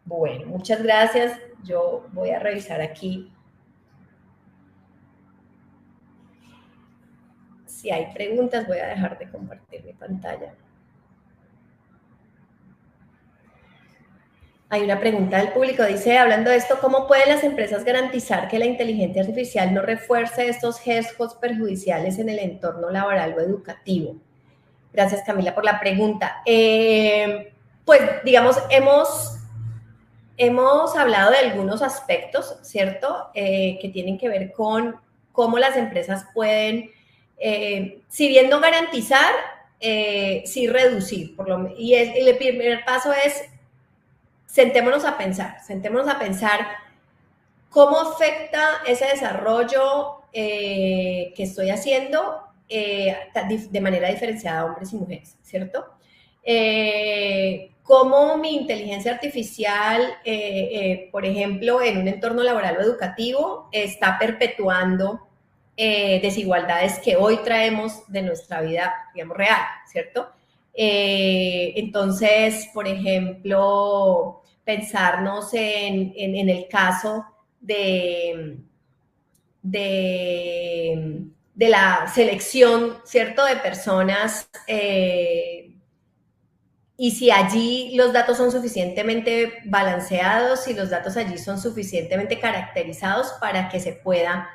Bueno, muchas gracias. Yo voy a revisar aquí si hay preguntas. Voy a dejar de compartir mi pantalla. Hay una pregunta del público, dice, hablando de esto, ¿cómo pueden las empresas garantizar que la inteligencia artificial no refuerce estos sesgos perjudiciales en el entorno laboral o educativo? Gracias, Camila, por la pregunta. Pues, digamos, hemos hablado de algunos aspectos, ¿cierto? Que tienen que ver con cómo las empresas pueden, si bien no garantizar, sí reducir. Y el primer paso es sentémonos a pensar cómo afecta ese desarrollo que estoy haciendo de manera diferenciada a hombres y mujeres, ¿cierto? Cómo mi inteligencia artificial, por ejemplo, en un entorno laboral o educativo, está perpetuando desigualdades que hoy traemos de nuestra vida, digamos, real, ¿cierto? Entonces, por ejemplo, pensarnos en el caso de la selección, ¿cierto?, de personas y si allí los datos son suficientemente balanceados, si los datos allí son suficientemente caracterizados para que se pueda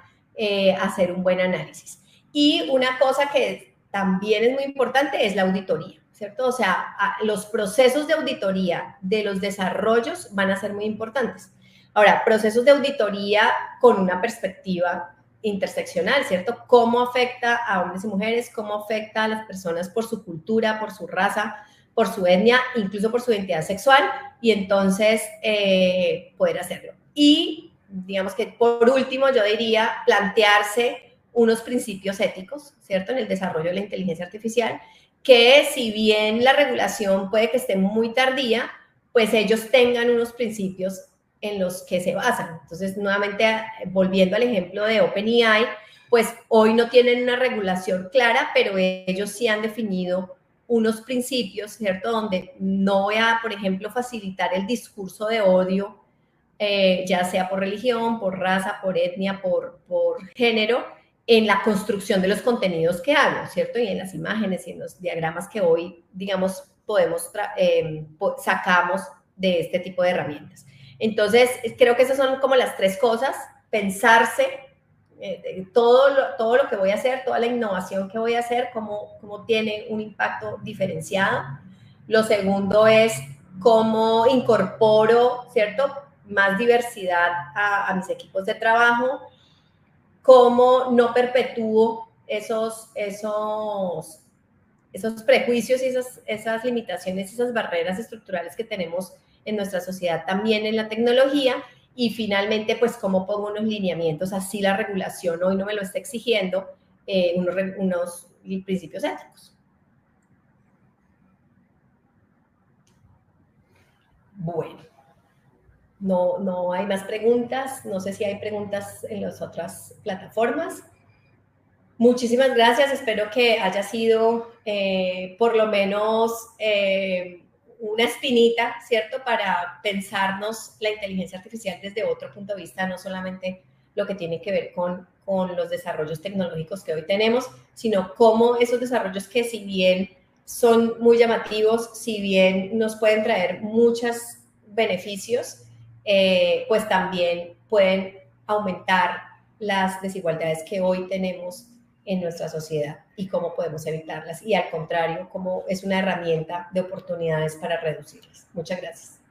hacer un buen análisis. Y una cosa que también es muy importante es la auditoría, ¿cierto? O sea, los procesos de auditoría de los desarrollos van a ser muy importantes. Ahora, procesos de auditoría con una perspectiva interseccional, ¿cierto? ¿Cómo afecta a hombres y mujeres? ¿Cómo afecta a las personas por su cultura, por su raza, por su etnia, incluso por su identidad sexual? Y entonces poder hacerlo. Y digamos que por último yo diría plantearse unos principios éticos, ¿cierto? En el desarrollo de la inteligencia artificial, que si bien la regulación puede que esté muy tardía, pues ellos tengan unos principios en los que se basan. Entonces, nuevamente, volviendo al ejemplo de OpenAI, pues hoy no tienen una regulación clara, pero ellos sí han definido unos principios, ¿cierto? Donde no voy a, por ejemplo, facilitar el discurso de odio, ya sea por religión, por raza, por etnia, por género, en la construcción de los contenidos que hago, ¿cierto? Y en las imágenes y en los diagramas que hoy, digamos, sacamos de este tipo de herramientas. Entonces, creo que esas son como las tres cosas: pensarse todo lo que voy a hacer, toda la innovación que voy a hacer, cómo tiene un impacto diferenciado. Lo segundo es cómo incorporo, ¿cierto?, más diversidad a mis equipos de trabajo, cómo no perpetúo esos prejuicios y esas limitaciones, esas barreras estructurales que tenemos en nuestra sociedad, también en la tecnología. Y finalmente, pues, cómo pongo unos lineamientos, así la regulación hoy no me lo está exigiendo, unos principios éticos. Bueno. no hay más preguntas. No sé si hay preguntas en las otras plataformas. Muchísimas gracias. Espero que haya sido por lo menos una espinita, ¿cierto? Para pensarnos la inteligencia artificial desde otro punto de vista, no solamente lo que tiene que ver con los desarrollos tecnológicos que hoy tenemos, sino cómo esos desarrollos que si bien son muy llamativos, si bien nos pueden traer muchos beneficios, pues también pueden aumentar las desigualdades que hoy tenemos en nuestra sociedad y cómo podemos evitarlas. Y al contrario, cómo es una herramienta de oportunidades para reducirlas. Muchas gracias.